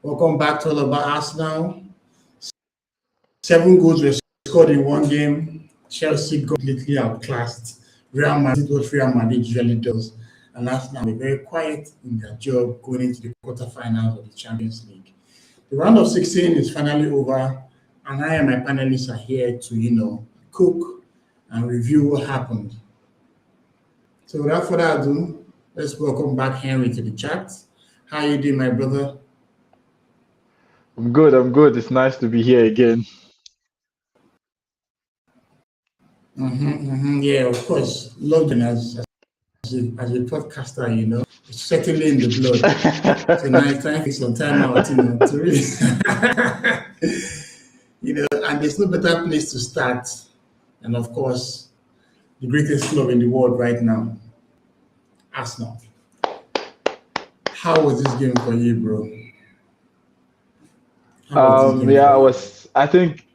Welcome back to All About Arsenal. 7 goals were scored in one game. Chelsea got completely outclassed. Real Madrid did what Real Madrid usually does. And Arsenal were very quiet in their job going into the quarterfinals of the Champions League. The round of 16 is finally over, and I and my panelists are here to, cook and review what happened. So without further ado, let's welcome back Henry to the chat. How you doing, my brother? I'm good. I'm good. It's nice to be here again. Yeah, of course. Logan as a podcaster, it's certainly in the blood. So now it's time to take some time out, to really, and there's no better place to start. And of course, the greatest club in the world right now, Arsenal. How was this game for you, bro? Yeah, I was. I think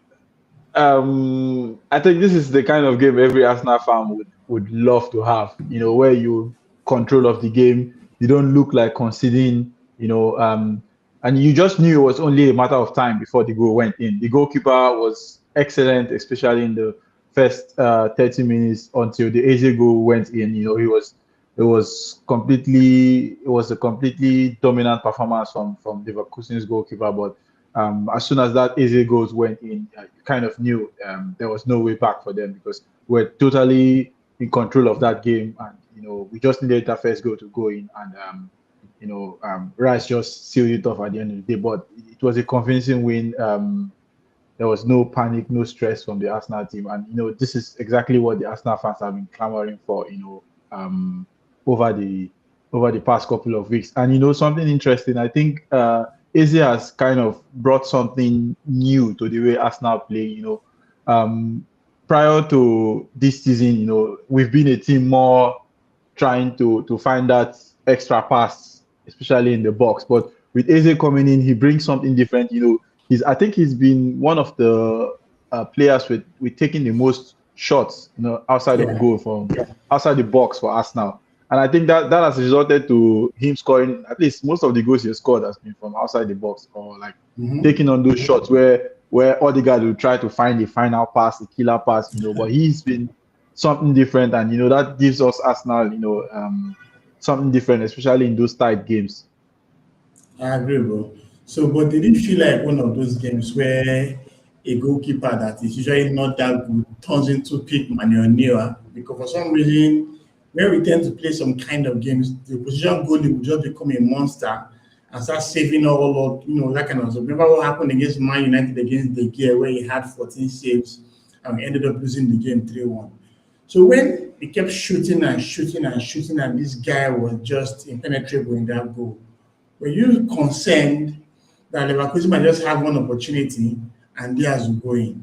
this is the kind of game every Arsenal fan would love to have. Where you control of the game, you don't look like conceding. And you just knew it was only a matter of time before the goal went in. The goalkeeper was excellent, especially in the first 30 minutes until the Eze goal went in. It was a completely dominant performance from Leverkusen's goalkeeper. But as soon as that Eze goals went in, you kind of knew there was no way back for them because we're totally in control of that game, and we just needed that first goal to go in, and Rice just sealed it off at the end of the day. But it was a convincing win. There was no panic, no stress from the Arsenal team, and this is exactly what the Arsenal fans have been clamoring for. Over the past couple of weeks. And something interesting, I think Eze has kind of brought something new to the way Arsenal play. Prior to this season, we've been a team more trying to find that extra pass, especially in the box. But with Eze coming in, he brings something different. I think he's been one of the players with taking the most shots, outside of goal from outside the box for Arsenal. And I think that has resulted to him scoring at least most of the goals he scored has been from outside the box or like taking on those shots where Odegaard will try to find the final pass, the killer pass, but he's been something different, and that gives us Arsenal, something different, especially in those tight games. I agree, bro. So, but did it feel like one of those games where a goalkeeper that is usually not that good turns into peak manure? Because for some reason, when we tend to play some kind of games, the position goalie will just become a monster and start saving all of, that kind of stuff. Remember what happened against Man United against De Gea, where he had 14 saves and we ended up losing the game 3-1. So when he kept shooting and shooting and shooting, and this guy was just impenetrable in that goal, were you concerned that Leverkusen might just have one opportunity and theirs will go in?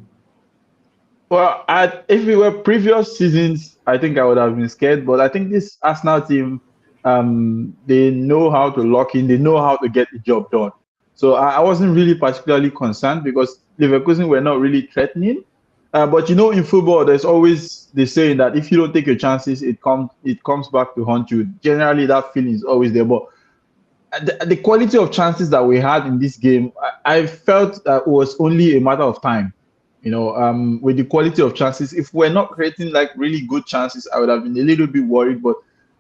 Well, if it were previous seasons, I think I would have been scared. But I think this Arsenal team, they know how to lock in. They know how to get the job done. So I wasn't really particularly concerned because Leverkusen were not really threatening. But in football, there's always the saying that if you don't take your chances, it comes back to haunt you. Generally, that feeling is always there. But the quality of chances that we had in this game, I felt that it was only a matter of time. With the quality of chances, if we're not creating like really good chances, I would have been a little bit worried. But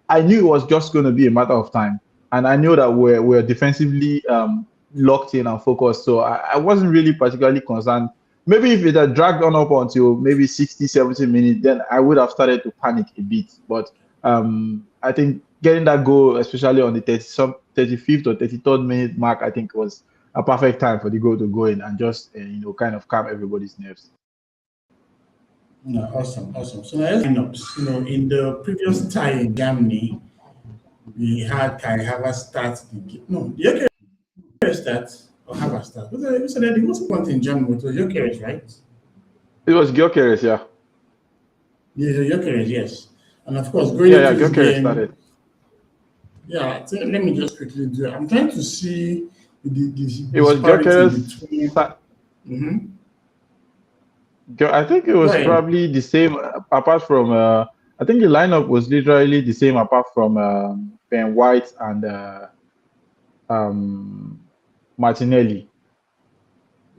I knew it was just going to be a matter of time, and I knew that we're defensively locked in and focused. So I wasn't really particularly concerned. Maybe if it had dragged on up until maybe 60, 70 minutes, then I would have started to panic a bit. But I think getting that goal, especially on the 35th or 33rd minute mark, I think was a perfect time for the goal to go in and just kind of calm everybody's nerves. No, awesome. So now let's lineups. In the previous tie in Germany, we had Kai Havertz start the game. No, Gyökeres start or Havertz start. You said that the most point in Germany was Gyökeres, right? It was Gyökeres, yeah. Yeah, Gyökeres, yes. And of course, going into this Gyökeres game, started. Yeah, so let me just quickly do it. I'm trying to see the It was disparity Gyökeres. I think it was probably the same, apart from I think the lineup was literally the same apart from Ben White and Martinelli.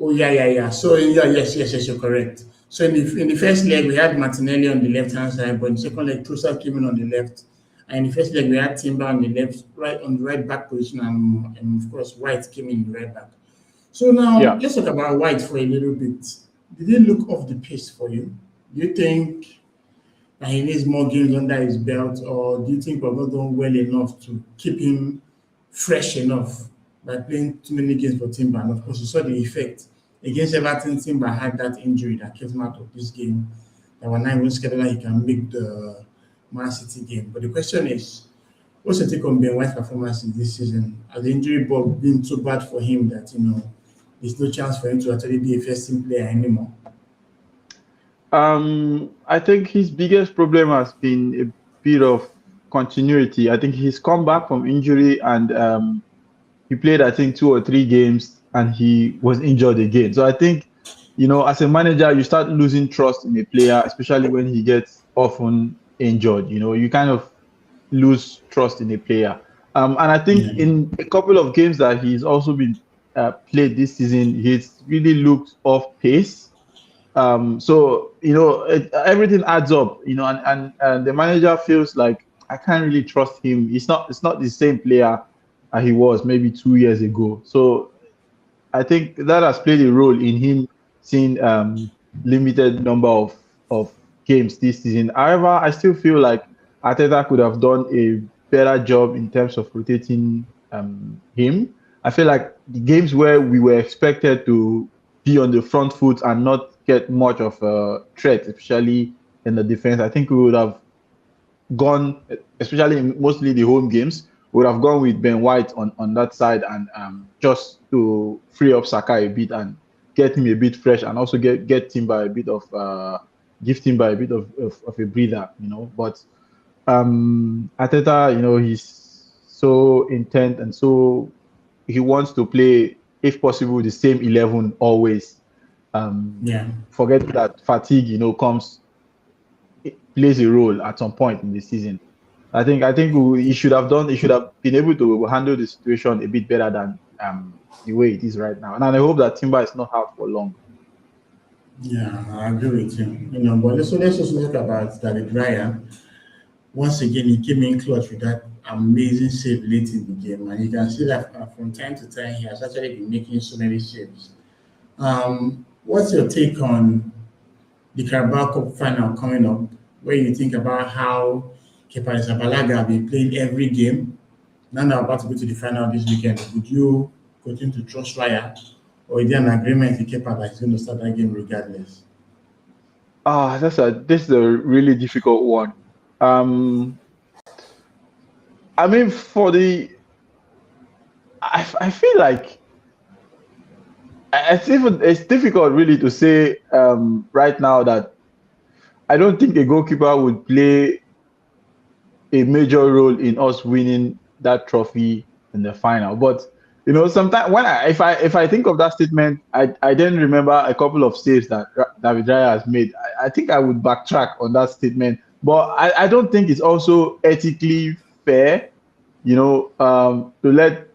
Oh yeah. So yeah, yes, you're correct. So in the first leg we had Martinelli on the left hand side, but in the second leg Trossard came in on the left, and in the first leg we had Timber on the left, right on the right back position, and of course White came in the right back. So now Yeah. let's talk about White for a little bit. Did he look off the pace for you? Do you think that he needs more games under his belt, or do you think we're not done well enough to keep him fresh enough by playing too many games for Timber? And of course, you saw the effect against Everton. Timber had that injury that kept him out of this game. That we're not even scared that he can make the Man City game. But the question is, what's your take on Ben White's performance in this season? Has the injury bug been so bad for him that there's no chance for him to actually be a first team player anymore? I think his biggest problem has been a bit of continuity. I think he's come back from injury and he played, I think, 2 or 3 games and he was injured again. So I think, as a manager, you start losing trust in a player, especially when he gets often injured. You kind of lose trust in a player. And I think Yeah. in a couple of games that he's also been played this season, he's really looked off pace. So everything adds up, and the manager feels like I can't really trust him. It's not the same player he was maybe 2 years ago. So I think that has played a role in him seeing limited number of games this season. However, I still feel like Arteta could have done a better job in terms of rotating him. I feel like the games where we were expected to be on the front foot and not get much of a threat, especially in the defense, I think we would have gone, especially in mostly the home games, would have gone with Ben White on that side and just to free up Saka a bit and get him a bit fresh and also get Timber a bit of give Timber a bit of a breather, But Arteta, he's so intent and so he wants to play, if possible, the same 11 always. Yeah. Forget that fatigue, comes plays a role at some point in the season. I think he should have been able to handle the situation a bit better than the way it is right now. And I hope that Timber is not out for long. Yeah, I agree with you. But let's also talk about David Raya. Once again, he came in clutch with that amazing save late in the game, and you can see that from time to time he has actually been making so many saves. What's your take on the Carabao Cup final coming up? Where you think about how Kepa Arrizabalaga have been playing every game. Now they're about to go to the final this weekend. Would you continue to trust Raya, or is there an agreement with Kepa that he's going to start that game regardless? This is a really difficult one. I mean, I feel like it's difficult really to say right now that I don't think a goalkeeper would play a major role in us winning that trophy in the final. But sometimes if I think of that statement, I then remember a couple of saves that David Raya has made. I think I would backtrack on that statement, but I don't think it's also ethically fair, to let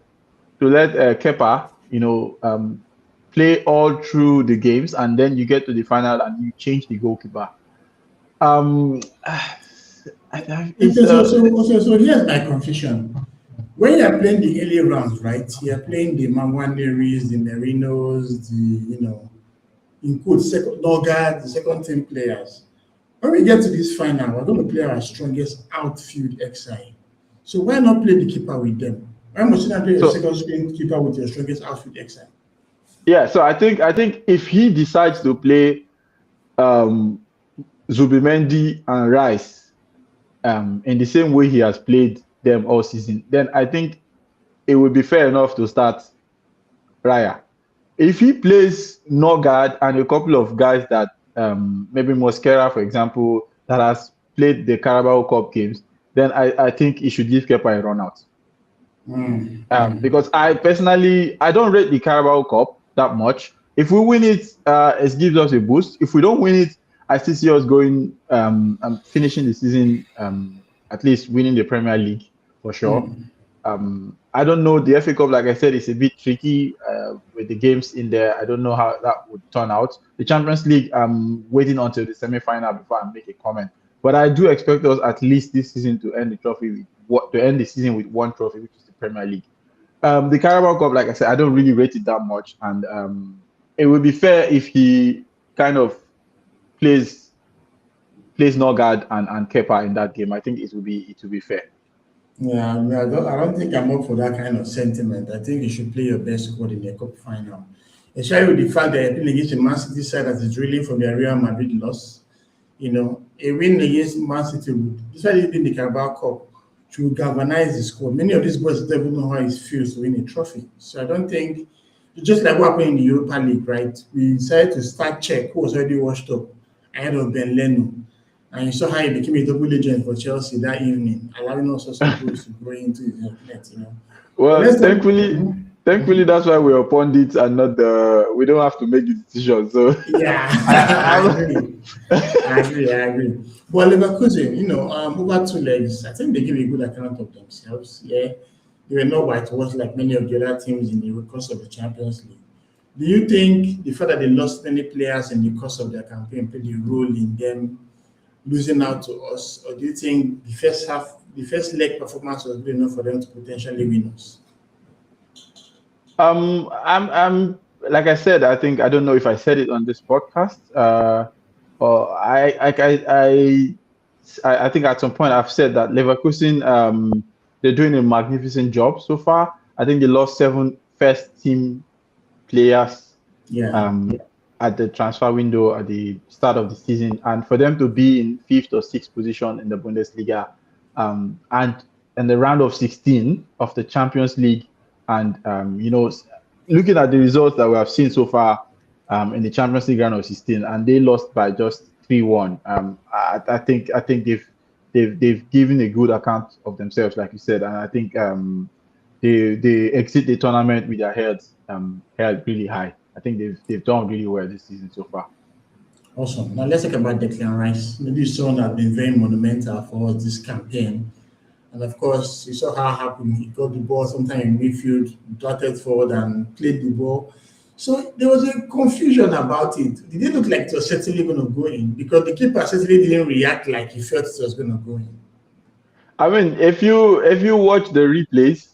Kepa, play all through the games, and then you get to the final and you change the goalkeeper. Um, it's Okay, so here's my confusion. When you are playing the early rounds, right? You are playing the Mangwaneris, the Merinos, in quotes, second Noga, the second team players. When we get to this final, we're going to play our strongest outfield XI. So why not play the keeper with them? Why must you not play your so second string keeper with your strongest outfield XI? yeah. So I think if he decides to play um, Zubimendi and Rice in the same way he has played them all season, then I think it would be fair enough to start Raya. If he plays Norgard and a couple of guys that maybe Mosquera, for example, that has played the Carabao Cup games, then I think he should give Kepa a run out. Because I personally I don't rate the Carabao Cup that much. If we win it, it gives us a boost. If we don't win it, I still see us going finishing the season at least winning the Premier League for sure. I don't know, the FA Cup, like I said, is a bit tricky. with the games in there. I don't know how that would turn out. The Champions League, I'm waiting until the semi-final before I make a comment. But I do expect us at least this season to end the season with one trophy, which is the Premier League. The Carabao Cup, like I said, I don't really rate it that much, and it would be fair if he kind of plays Norgard and Kepa in that game. I think it will be fair. Yeah, I don't think I'm up for that kind of sentiment. I think you should play your best squad in the cup final. Especially with the fact that you're playing against a Man City side that is reeling from their Real Madrid loss. A win against Man City, especially in the Carabao Cup, to galvanize the squad. Many of these boys don't even know how it feels to win a trophy. So I don't think, just like what happened in the Europa League, right? We decided to start check who was already washed up ahead of Ben Leno. And you saw how he became a double agent for Chelsea that evening, allowing all sorts of goals to go into his net. Well, Let's talk. thankfully, that's why we're pundits and not we don't have to make the decision. So Yeah, I agree. But Leverkusen, over two legs, I think they give a good account of themselves. Yeah, they were not whitewashed like many of the other teams in the course of the Champions League. Do you think the fact that they lost many players in the course of their campaign played a role in them losing out to us, or do you think the first leg performance was good enough for them to potentially win us? I'm like I said, I don't know if I said it on this podcast, or I think at some point I've said that Leverkusen, they're doing a magnificent job so far. I think they lost 7 first team players Yeah. at the transfer window at the start of the season, and for them to be in 5th or 6th position in the Bundesliga, and in the round of 16 of the Champions League, and looking at the results that we have seen so far in the Champions League round of 16, and they lost by just 3-1. I think they've given a good account of themselves, like you said, and I think they exit the tournament with their heads held really high. I think they've done really well this season so far. Awesome. Now let's talk about Declan Rice. Maybe someone that has been very monumental for us this campaign. And of course, you saw how happened. He got the ball sometime in midfield, darted forward and played the ball. So there was a confusion about it. Did it look like it was certainly going to go in? Because the keeper certainly didn't react like he felt it was going to go in. I mean, if you watch the replays,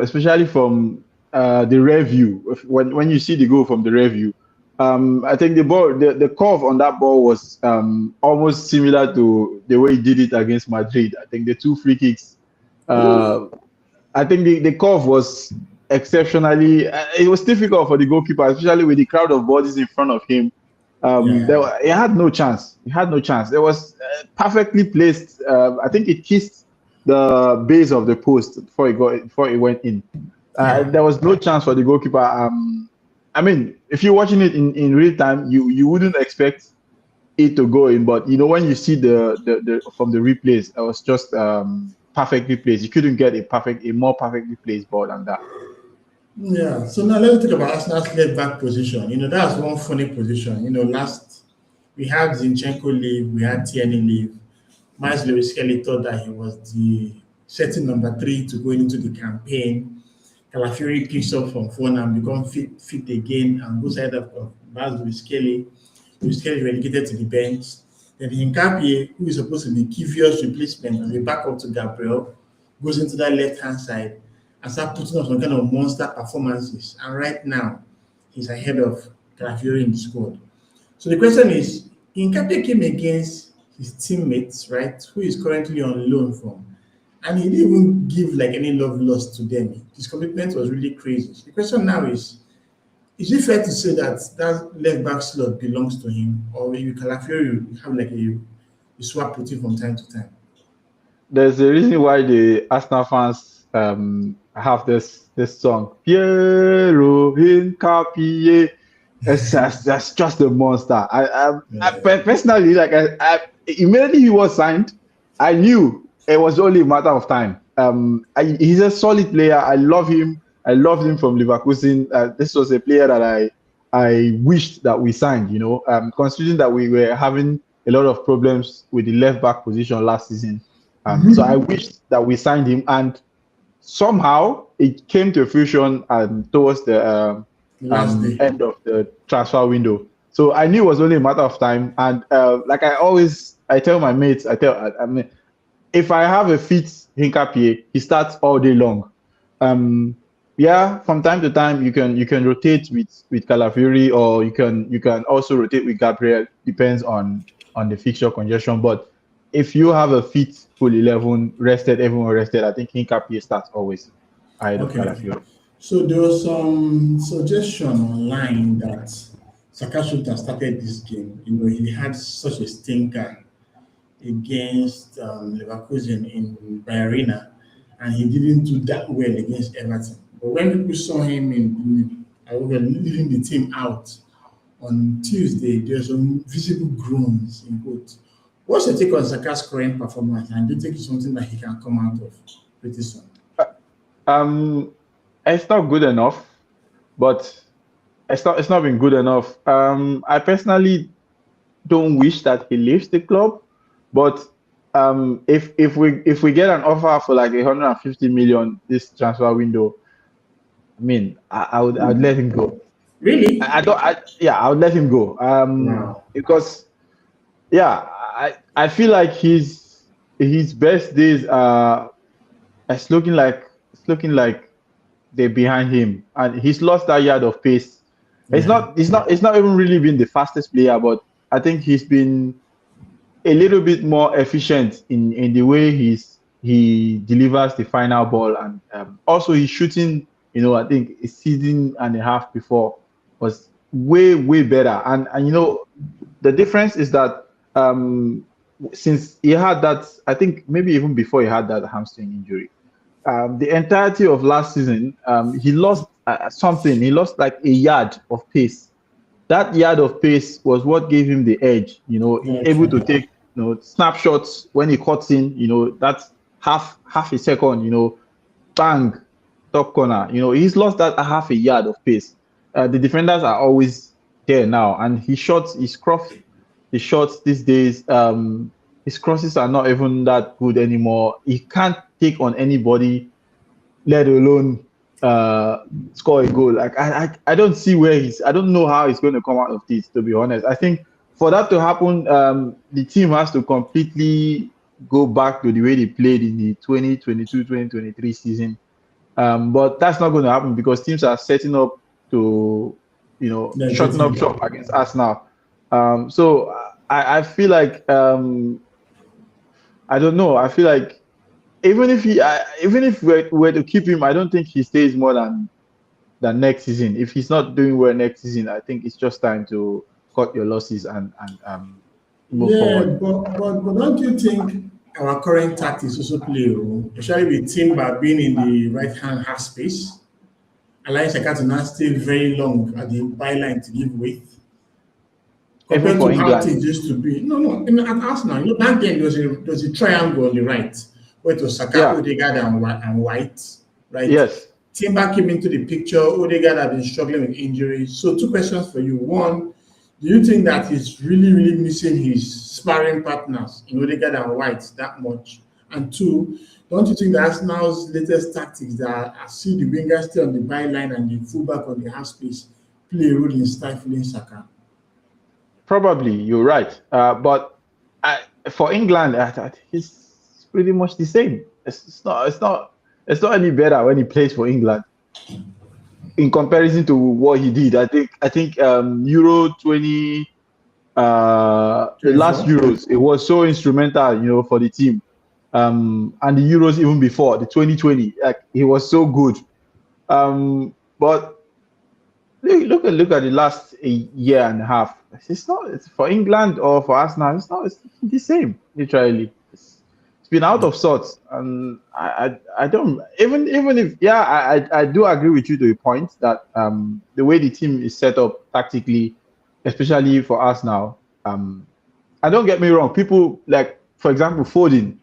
especially from the review, when you see the goal from the review, I think the curve on that ball was almost similar to the way he did it against Madrid. I think the 2 free kicks, I think the curve was exceptionally. It was difficult for the goalkeeper, especially with the crowd of bodies in front of him. He had no chance. He had no chance. It was perfectly placed. I think it kissed the base of the post before it went in. There was no chance for the goalkeeper. I mean, if you're watching it in real time, you wouldn't expect it to go in. But when you see the from the replays, it was just perfectly placed. You couldn't get a more perfectly placed ball than that. Yeah. So now let's talk about Arsenal's left back position. That's one funny position. Last we had Zinchenko leave, we had Tierney leave. Miles Lewis Kelly thought that he was the setting number 3 to go into the campaign. Calafiori picks up from phone and become fit again and goes ahead of Miles Lewis Kelly. Lewis Kelly relegated to the bench. Then Hincapie, who is supposed to be Kivio's replacement as a backup to Gabriel, goes into that left-hand side and start putting up some kind of monster performances. And right now, he's ahead of Calafiori in the squad. So the question is, Hincapie came against his teammates, right, who is currently on loan from, and he didn't even give like any love lost to them. His commitment was really crazy. So the question now is it fair to say that left back slot belongs to him, or will Calafiori have like a swap with him from time to time? There's a reason why the Arsenal fans have this song, Piero Hincapie. That's just a monster. I personally, like, I immediately he was signed, I knew it was only a matter of time. He's a solid player. I love him. I loved him from Leverkusen. This was a player that I wished that we signed. Considering that we were having a lot of problems with the left back position last season, so I wished that we signed him, and somehow it came to fruition towards the The last day. end of the transfer window. So I knew it was only a matter of time. And like I tell my mates, I mean, if I have a fit Hincapié, he starts all day long. Yeah, from time to time you can rotate with Calafiori, or you can also rotate with Gabriel. Depends on the fixture congestion. But if you have a fit full 11 rested, everyone rested, I think Hincapié starts always ahead of Okay. Calafiori. So there was some suggestion online that Saka should have started this game. You know, he had such a stinker against Leverkusen in Bayarena, and he didn't do that well against Everton. But when people saw him leading the team out on Tuesday, there's some visible groans in quotes. What's your take on Saka's current performance, and do you think it's something that he can come out of pretty soon? Um, it's not good enough, but it's not been good enough. I personally don't wish that he leaves the club, but if we get an offer for like 150 million this transfer window, I mean, I would let him go. Really? I don't. Yeah, I would let him go. Wow. Because yeah, I feel like his best days are it's looking like they're behind him, and he's lost that yard of pace. It's Yeah. not. It's not. It's not even really been the fastest player, but I think he's been a little bit more efficient in the way he delivers the final ball, and also his shooting. I think a season and a half before was way better, and the difference is that since he had that, I think maybe even before he had that hamstring injury, the entirety of last season, he lost something. He lost like a yard of pace. That yard of pace was what gave him the edge. Able Okay. to take snapshots when he cuts in. That's half a second. Bang, top corner. He's lost that half a yard of pace. The defenders are always there now, and his shots these days. His crosses are not even that good anymore. He can't take on anybody, let alone score a goal. Like I don't see I don't know how he's going to come out of this. To be honest, I think for that to happen, the team has to completely go back to the way they played in the 2022-2023 season. But that's not going to happen because teams are setting up to, shutting up Negative. shop against us now. So I feel like I don't know. I feel like even if we're to keep him, I don't think he stays more than next season. If he's not doing well next season, I think it's just time to cut your losses and move Yeah, forward. but don't you think our current tactics also play a role, especially with Timber being in the right hand half space, allowing Saka to now stay very long at the byline to give width, Even compared for to how England, things used to be. No, no, at Arsenal, back then there was a triangle on the right, where it was Saka, yeah, Odegaard, and White, right? yes, Timber came into the picture. Odegaard had been struggling with injuries. So, two questions for you. One, do you think that he's really missing his sparring partners in Odegaard and White that much? And two, don't you think that Arsenal's latest tactics that I see the wingers stay on the byline and the fullback on the half space play a role in stifling Saka? probably you're right. But I, for England, it's pretty much the same. It's not any better when he plays for England in comparison to what he did. I think Euro 20 the last 24? Euros, it was so instrumental, for the team. And the Euros even before the 2020, like he was so good. But look at the last year and a half. It's for England or for Arsenal. It's the same, literally. It's been out of sorts, and I don't even if yeah I do agree with you to a point that the way the team is set up tactically, especially for us now, and don't get me wrong, people like, for example, Foden,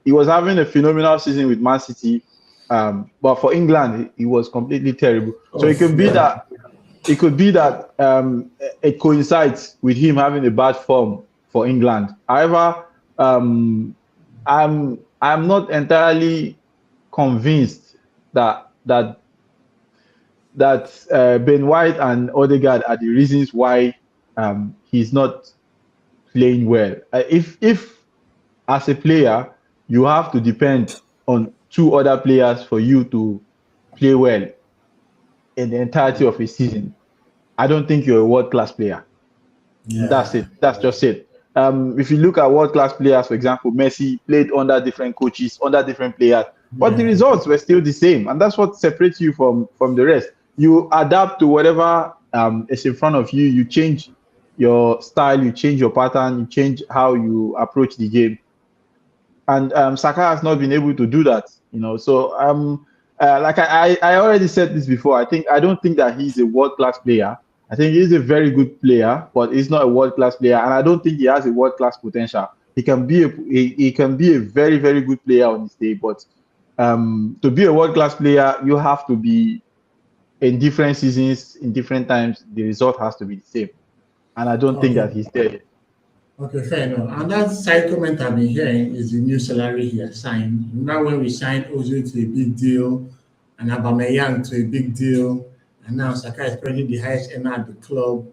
he was having a phenomenal season with Man City, but for England, he was completely terrible. So Oh, yeah. it could be that it coincides with him having a bad form for England. However, I'm not entirely convinced that Ben White and Odegaard are the reasons why he's not playing well. If as a player you have to depend on two other players for you to play well in the entirety of a season, I don't think you're a world class player. That's Yeah. it. That's just it. If you look at world class players, for example, Messi played under different coaches, under different players, but the Yeah. results were still the same, and that's what separates you from the rest. You adapt to whatever is in front of you. You change your style, you change your pattern, you change how you approach the game, and Saka has not been able to do that. So like I already said this before. I don't think that he's a world class player. I think he's a very good player, but he's not a world class player, and I don't think he has a world class potential. He can be a very very good player on his day, but to be a world class player, you have to be in different seasons, in different times. The result has to be the same, and I don't think Okay. that he's there yet. Okay, fair enough. And that side comment I've been hearing is the new salary he has signed. Remember when we signed Ozil to a big deal and Aubameyang to a big deal, and now Saka is currently the highest earner at the club.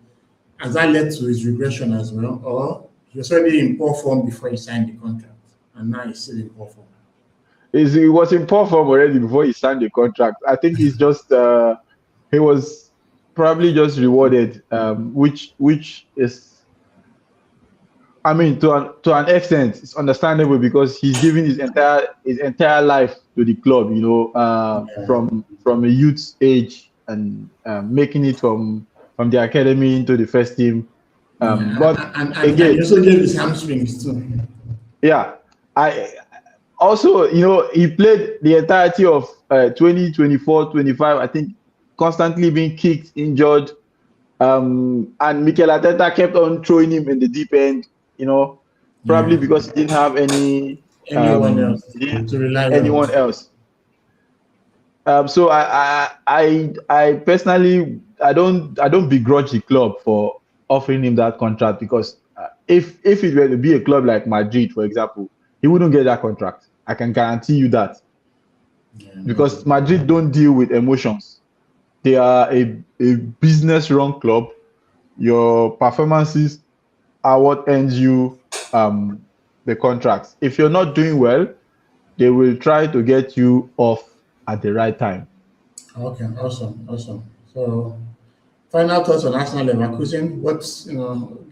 Has that led to his regression as well? Or he was already in poor form before he signed the contract, and now he's still in poor form? He was in poor form already before he signed the contract. I think he's just he was probably just rewarded, which is, I mean, to an extent, it's understandable because he's giving his entire life to the club. Yeah. From a youth age and making it from the academy into the first team. Yeah. But And he again, also gave his hamstrings too. yeah, I also, he played the entirety of 2024, 25. I think constantly being kicked, injured, and Mikel Arteta kept on throwing him in the deep end. You know, probably Yeah. because he didn't have Anyone else he didn't- to rely on. anyone else. So I personally I don't begrudge the club for offering him that contract because if it were to be a club like Madrid, for example, he wouldn't get that contract. I can guarantee you that Yeah, because no. Madrid don't deal with emotions. They are a business run club. Your performances are what earns you the contracts. If you're not doing well, they will try to get you off at the right time. Okay, awesome, awesome. So, final thoughts on Arsenal Leverkusen.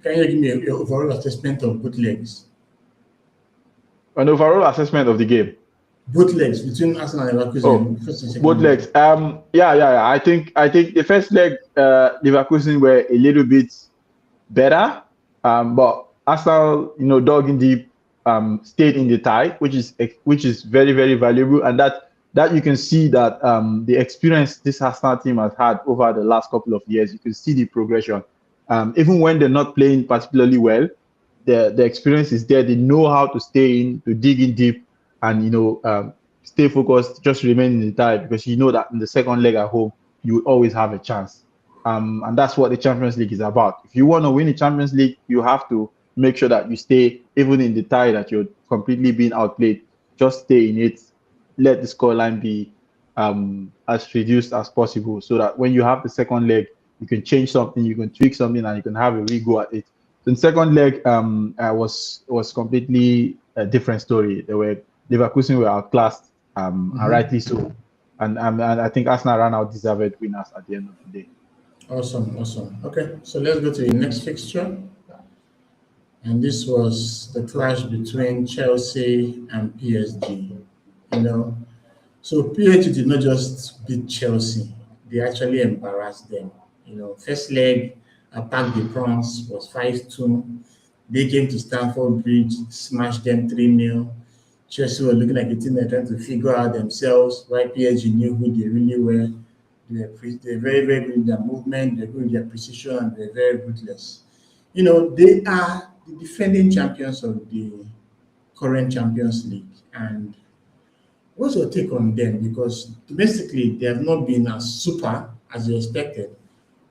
Can you give me your overall assessment of both legs? An overall assessment of the game. Both legs between Arsenal and Oh, Leverkusen, first and both second leg. legs. Yeah. I think the first leg, Leverkusen were a little bit better, but Arsenal, dug in deep, stayed in the tie, which is very very valuable, and that you can see that the experience this Arsenal team has had over the last couple of years. You can see the progression. Even when they're not playing particularly well, the experience is there. They know how to stay in, to dig in deep, and stay focused, just remain in the tie because you know that in the second leg at home you will always have a chance. And that's what the Champions League is about. If you want to win the Champions League, you have to make sure that you stay even in the tie that you're completely being outplayed. Just stay in it. Let the scoreline be as reduced as possible, so that when you have the second leg, you can change something, you can tweak something, and you can have a re-go at it. So the second leg was completely a different story. Leverkusen were outclassed, and rightly so. And I think Arsenal ran out deserved winners at the end of the day. Awesome, awesome. Okay, so let's go to the next fixture. And this was the clash between Chelsea and PSG. You know, so PSG did not just beat Chelsea; they actually embarrassed them. First leg, Attack the Prawns was 5-2. They came to Stamford Bridge, smashed them 3-0. Chelsea were looking like a team they're trying to figure out themselves, while PSG knew who they really were. They're very, very good in their movement, they're good in their precision, and they're very ruthless. They are the defending champions of the current Champions League. And what's your take on them? Because domestically, they have not been as super as you expected.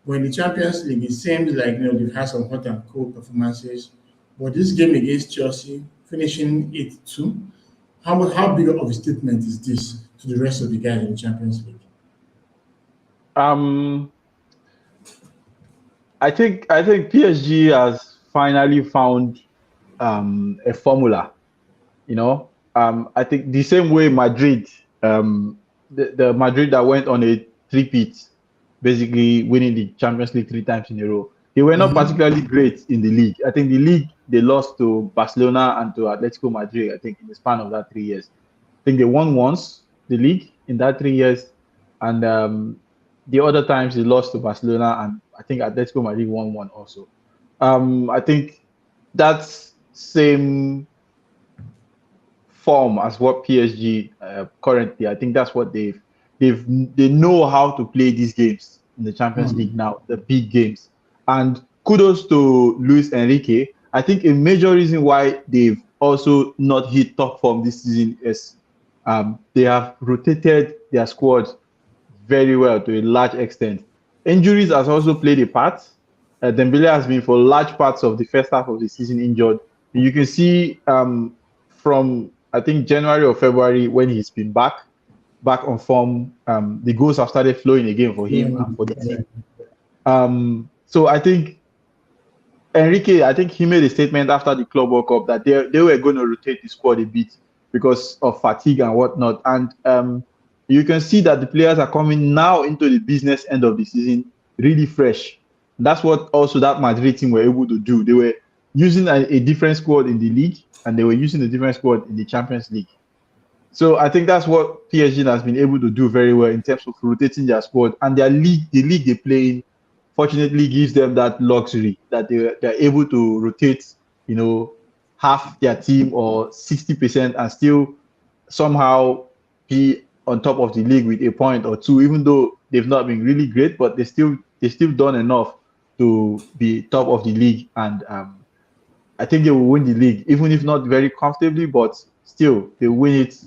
When the Champions League, it seems like they've had some hot and cold performances. But this game against Chelsea, finishing 8-2, how big of a statement is this? to the rest of the guys in the Champions League? Um, I think PSG has finally found a formula. I think the same way Madrid, the Madrid that went on a three-peat, basically winning the Champions League 3 times in a row. They were not Mm-hmm. particularly great in the league. I think the league they lost to Barcelona and to Atletico Madrid. I think in the span of that 3 years, I think they won once the league in that 3 years, and the other times they lost to Barcelona and I think Atletico Madrid won one also. I think that's same form as what PSG currently. I think that's what they know how to play these games in the Champions League now, the big games. And kudos to Luis Enrique. I think a major reason why they've also not hit top form this season is they have rotated their squad very well to a large extent. Injuries has also played a part. Dembele has been for large parts of the first half of the season injured. You can see from I think January or February when he's been back on form, the goals have started flowing again for him and for the team. So I think Enrique, I think he made a statement after the Club World Cup that they were going to rotate the squad a bit because of fatigue and whatnot. And you can see that the players are coming now into the business end of the season really fresh. That's what also that Madrid team were able to do. They were using a different squad in the league and they were using a different squad in the Champions League. So I think that's what PSG has been able to do very well in terms of rotating their squad and their league, the league they play in, fortunately gives them that luxury that they're able to rotate, half their team or 60% and still somehow be on top of the league with a point or two, even though they've not been really great, but they still done enough to be top of the league. And I think they will win the league, even if not very comfortably, but still they win it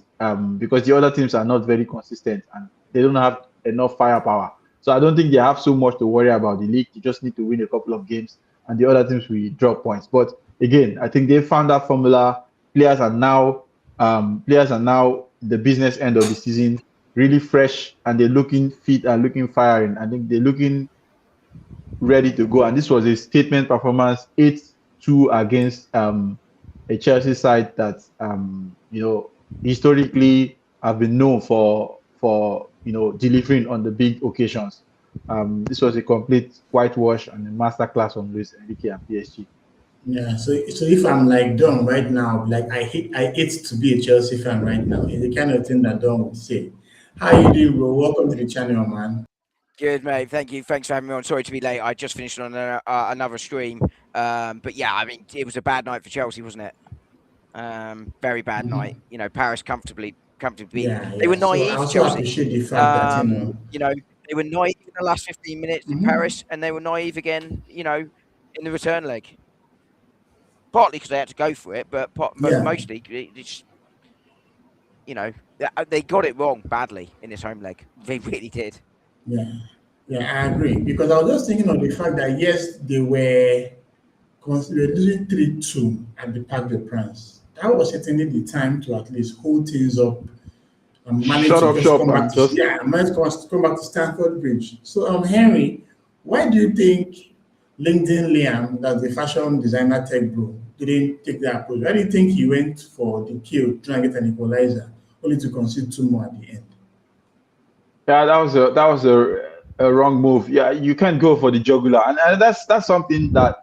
because the other teams are not very consistent and they don't have enough firepower. So I don't think they have so much to worry about the league. They just need to win a couple of games, and the other teams will drop points. But again, I think they found that formula. Players are now the business end of the season, really fresh, and they're looking fit and looking firing. I think they're looking ready to go. And this was a statement performance, 8-2 against a Chelsea side that historically have been known for delivering on the big occasions. This was a complete whitewash and a masterclass on Luis Enrique and PSG. Yeah, so if I'm like Don right now, like I hate to be a Chelsea fan right now. It's the kind of thing that Don would say. How you doing, bro? Welcome to the channel, man. Good, mate. Thank you. Thanks for having me on. Sorry to be late. I just finished on another stream. But yeah, I mean, it was a bad night for Chelsea, wasn't it? Very bad night. Paris comfortably beaten. Yeah, They were yeah. So I naive, also Chelsea. appreciate the fact that They were naive in the last 15 minutes in Paris, and they were naive again, in the return leg. Partly because they had to go for it, but yeah, mostly, they got it wrong badly in this home leg. They really did. yeah, yeah. I agree because I was just thinking of the fact that yes, they were losing 3-2 at the Parc des Princes. That was certainly the time to at least hold things up and manage Shut to up just shop, come back man. to Just manage to come back to Stamford Bridge. So Henry, why do you think LinkedIn Liam, that's the fashion designer tech bro, didn't take that approach? Why do you think he went for the kill, trying to get an equalizer, only to concede two more at the end? Yeah, that was a wrong move. Yeah, you can't go for the jugular, and that's something that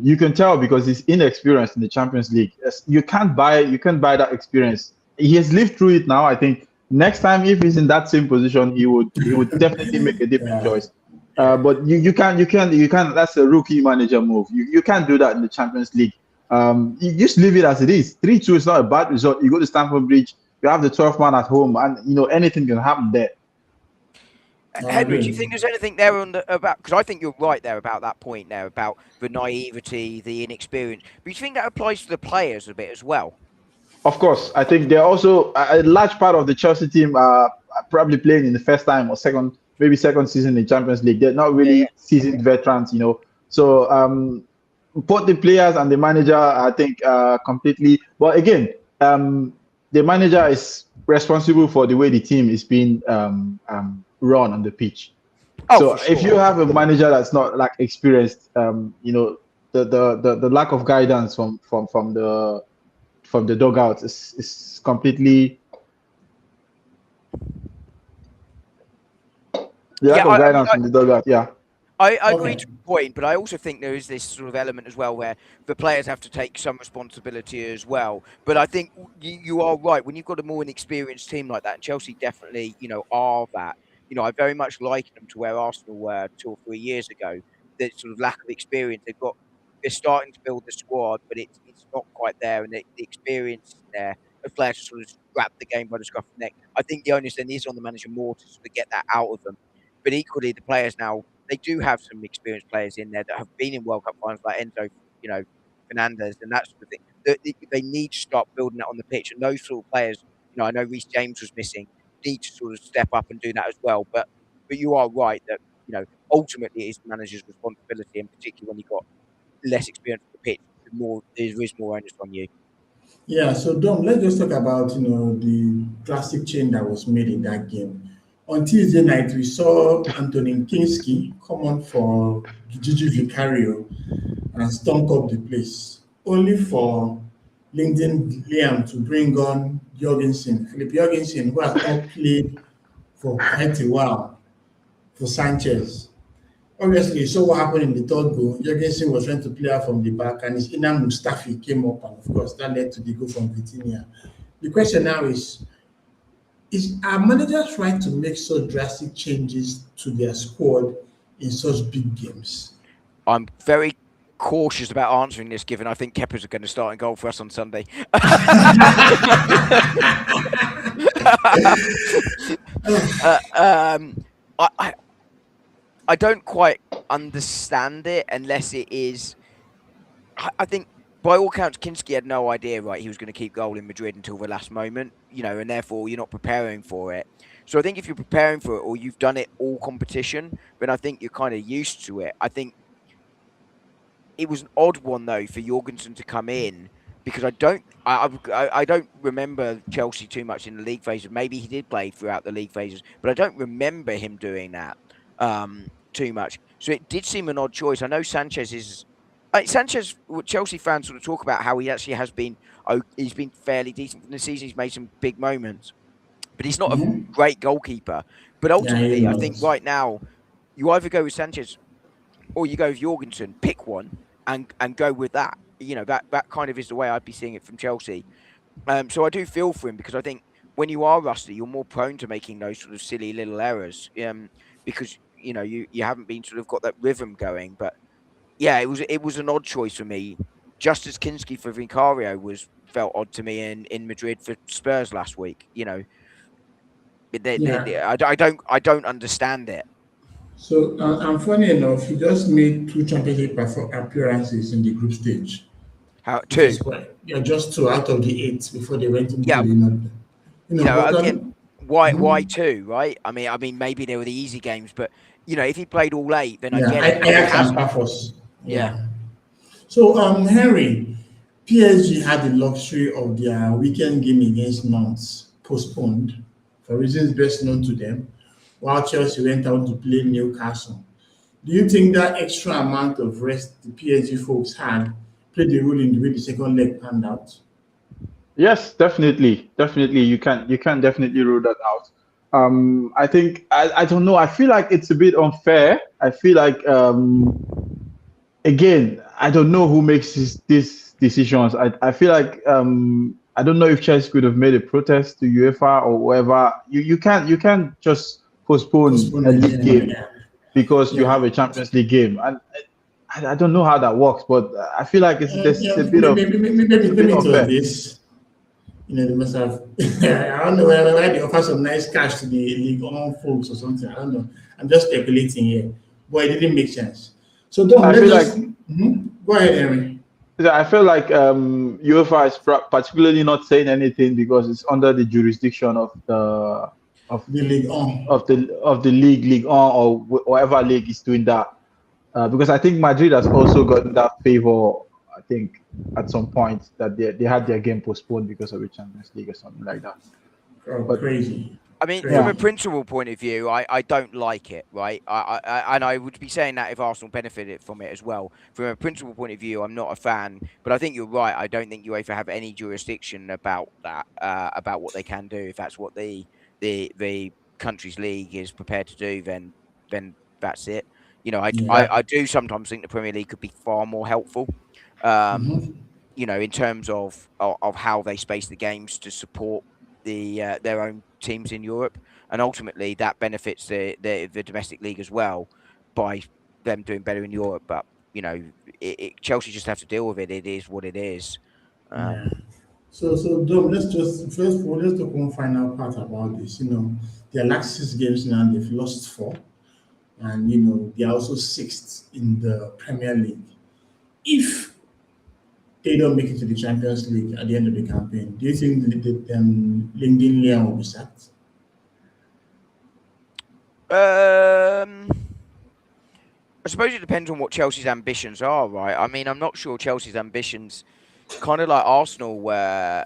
you can tell because he's inexperienced in the Champions League. You can't buy that experience. He has lived through it now. I think next time if he's in that same position, he would definitely make a different Yeah, choice. yeah, But you can't. That's a rookie manager move. You can't do that in the Champions League. You just leave it as it is. 3-2 is not a bad result. You go to Stamford Bridge. You have the 12th man at home, and anything can happen there. I Henry, do you agree. think there's anything there about? Because I think you're right there about that point there about the naivety, the inexperience. But do you think that applies to the players a bit as well? Of course, I think they're also a large part of the Chelsea team are probably playing in the first time or second, maybe second season in Champions League. They're not Yeah, yeah. really seasoned veterans. So both the players and the manager, I think, completely. But again, the manager is responsible for the way the team is being run on the pitch. Oh, So for if you sure. have a manager that's not like experienced, the lack of guidance from the dugout is completely the lack Yeah, of I mean, guidance from the dugout. Yeah. I agree Okay. to a point, but I also think there is this sort of element as well where the players have to take some responsibility as well. But I think you are right. When you've got a more inexperienced team like that, and Chelsea definitely, are that. I very much liken them to where Arsenal were 2 or 3 years ago. The sort of lack of experience. They're starting to build the squad, but it's not quite there, and the experience is there. The players to sort of grab the game by the scruff of the neck. I think the onus then is on the manager more to sort of get that out of them. But equally, the players now they do have some experienced players in there that have been in World Cup finals, like Enzo, Fernandez, and that sort of thing. They need to start building that on the pitch, and those sort of players, I know Reece James was missing, need to sort of step up and do that as well. But you are right that ultimately it is the manager's responsibility, and particularly when you've got less experience on the pitch, there is more onus on you. Yeah, so Dom, let's just talk about the drastic change that was made in that game. On Tuesday night, we saw Anthony Kinski come on for Gigi Vicario and stunk up the place, only for Lyndon Liam to bring on Jorgensen, Philip Jorgensen, who has not played for quite a while for Sanchez. Obviously, you saw what happened in the third goal. Jorgensen was trying to play out from the back, and his inner Mustafi came up, and of course, that led to the goal from Vitinha. The question now is our managers right to make such drastic changes to their squad in such big games? I'm very cautious about answering this, given I think Kepa's are going to start in goal for us on Sunday. I don't quite understand it unless it is. I think by all counts, Kinski had no idea, right? He was going to keep goal in Madrid until the last moment, and therefore you're not preparing for it. So I think if you're preparing for it or you've done it all competition, then I think you're kind of used to it. I think it was an odd one though for Jorgensen to come in because I don't remember Chelsea too much in the league phases. Maybe he did play throughout the league phases, but I don't remember him doing that too much. So it did seem an odd choice. I know Sanchez is. Sanchez, Chelsea fans sort of talk about how he actually has been. Oh, he's been fairly decent in the season. He's made some big moments, but he's not a Mhm. great goalkeeper. But Yeah, he ultimately, I think was. right now you either go with Sanchez or you go with Jorgensen. Pick one and go with that. That kind of is the way I'd be seeing it from Chelsea. So I do feel for him because I think when you are rusty, you're more prone to making those sort of silly little errors. Because you haven't been sort of got that rhythm going. But yeah, it was an odd choice for me. Just as Kinski for Vicario felt odd to me in Madrid for Spurs last week. Yeah. I don't understand it. So, and funny enough, he just made two championship appearances in the group stage, How which is two? quite, yeah, just two out of the eight before they went into Yeah, the, but again, why mhm. two, right? I mean, maybe they were the easy games, but if he played all eight, then I Yeah, get it. But he Ajax and hasn't. Paphos. Yeah. Yeah. So, Henry, PSG had the luxury of their weekend game against Nantes postponed for reasons best known to them, while Chelsea went out to play Newcastle. Do you think that extra amount of rest the PSG folks had played a role in the way the second leg panned out? Yes, definitely, definitely. You can definitely rule that out. I think I don't know. I feel like it's a bit unfair. I feel like again, I don't know who makes these decisions. I feel like I don't know if Chelsea could have made a protest to UEFA or whatever. You can't just postpone Postpone a it, league game yeah. because you Yeah. have a Champions League game, and I don't know how that works, but I feel like Yeah, it's a bit of maybe, it's a bit maybe it was unfair. this. They must have. I don't know whether they offer some nice cash to the league on folks or something. I don't know. I'm just speculating here, but it didn't make sense. So, Dom, I let's feel just like go ahead, Henry. Yeah, I feel like UEFA is particularly not saying anything because it's under the jurisdiction of the of The league on. of the league on or whatever league is doing that. Because I think Madrid has also gotten that favor. I think at some point that they had their game postponed because of the Champions League or something like that. Oh, But crazy. I mean, from a Crazy. principle point of view, I don't like it, right? And I would be saying that if Arsenal benefited from it as well. From a principle point of view, I'm not a fan, but I think you're right. I don't think UEFA have any jurisdiction about that, about what they can do. If that's what the country's league is prepared to do, then that's it. You know, Yeah. I do sometimes think the Premier League could be far more helpful. Um, Mm-hmm. you know, in terms of how they space the games to support their own teams in Europe, and ultimately that benefits the domestic league as well by them doing better in Europe. But you know, Chelsea just have to deal with it. It is what it is. Yeah. Um, So Dom, let's just first of all let's talk one final part about this. Their last 6 games now they've lost 4, and they are also sixth in the Premier League. If they don't make it to the Champions League at the end of the campaign, do you think Lyndon Liam will be sacked? um, I suppose it depends on what Chelsea's ambitions are, right? I mean, I'm not sure Chelsea's ambitions, kind of like Arsenal were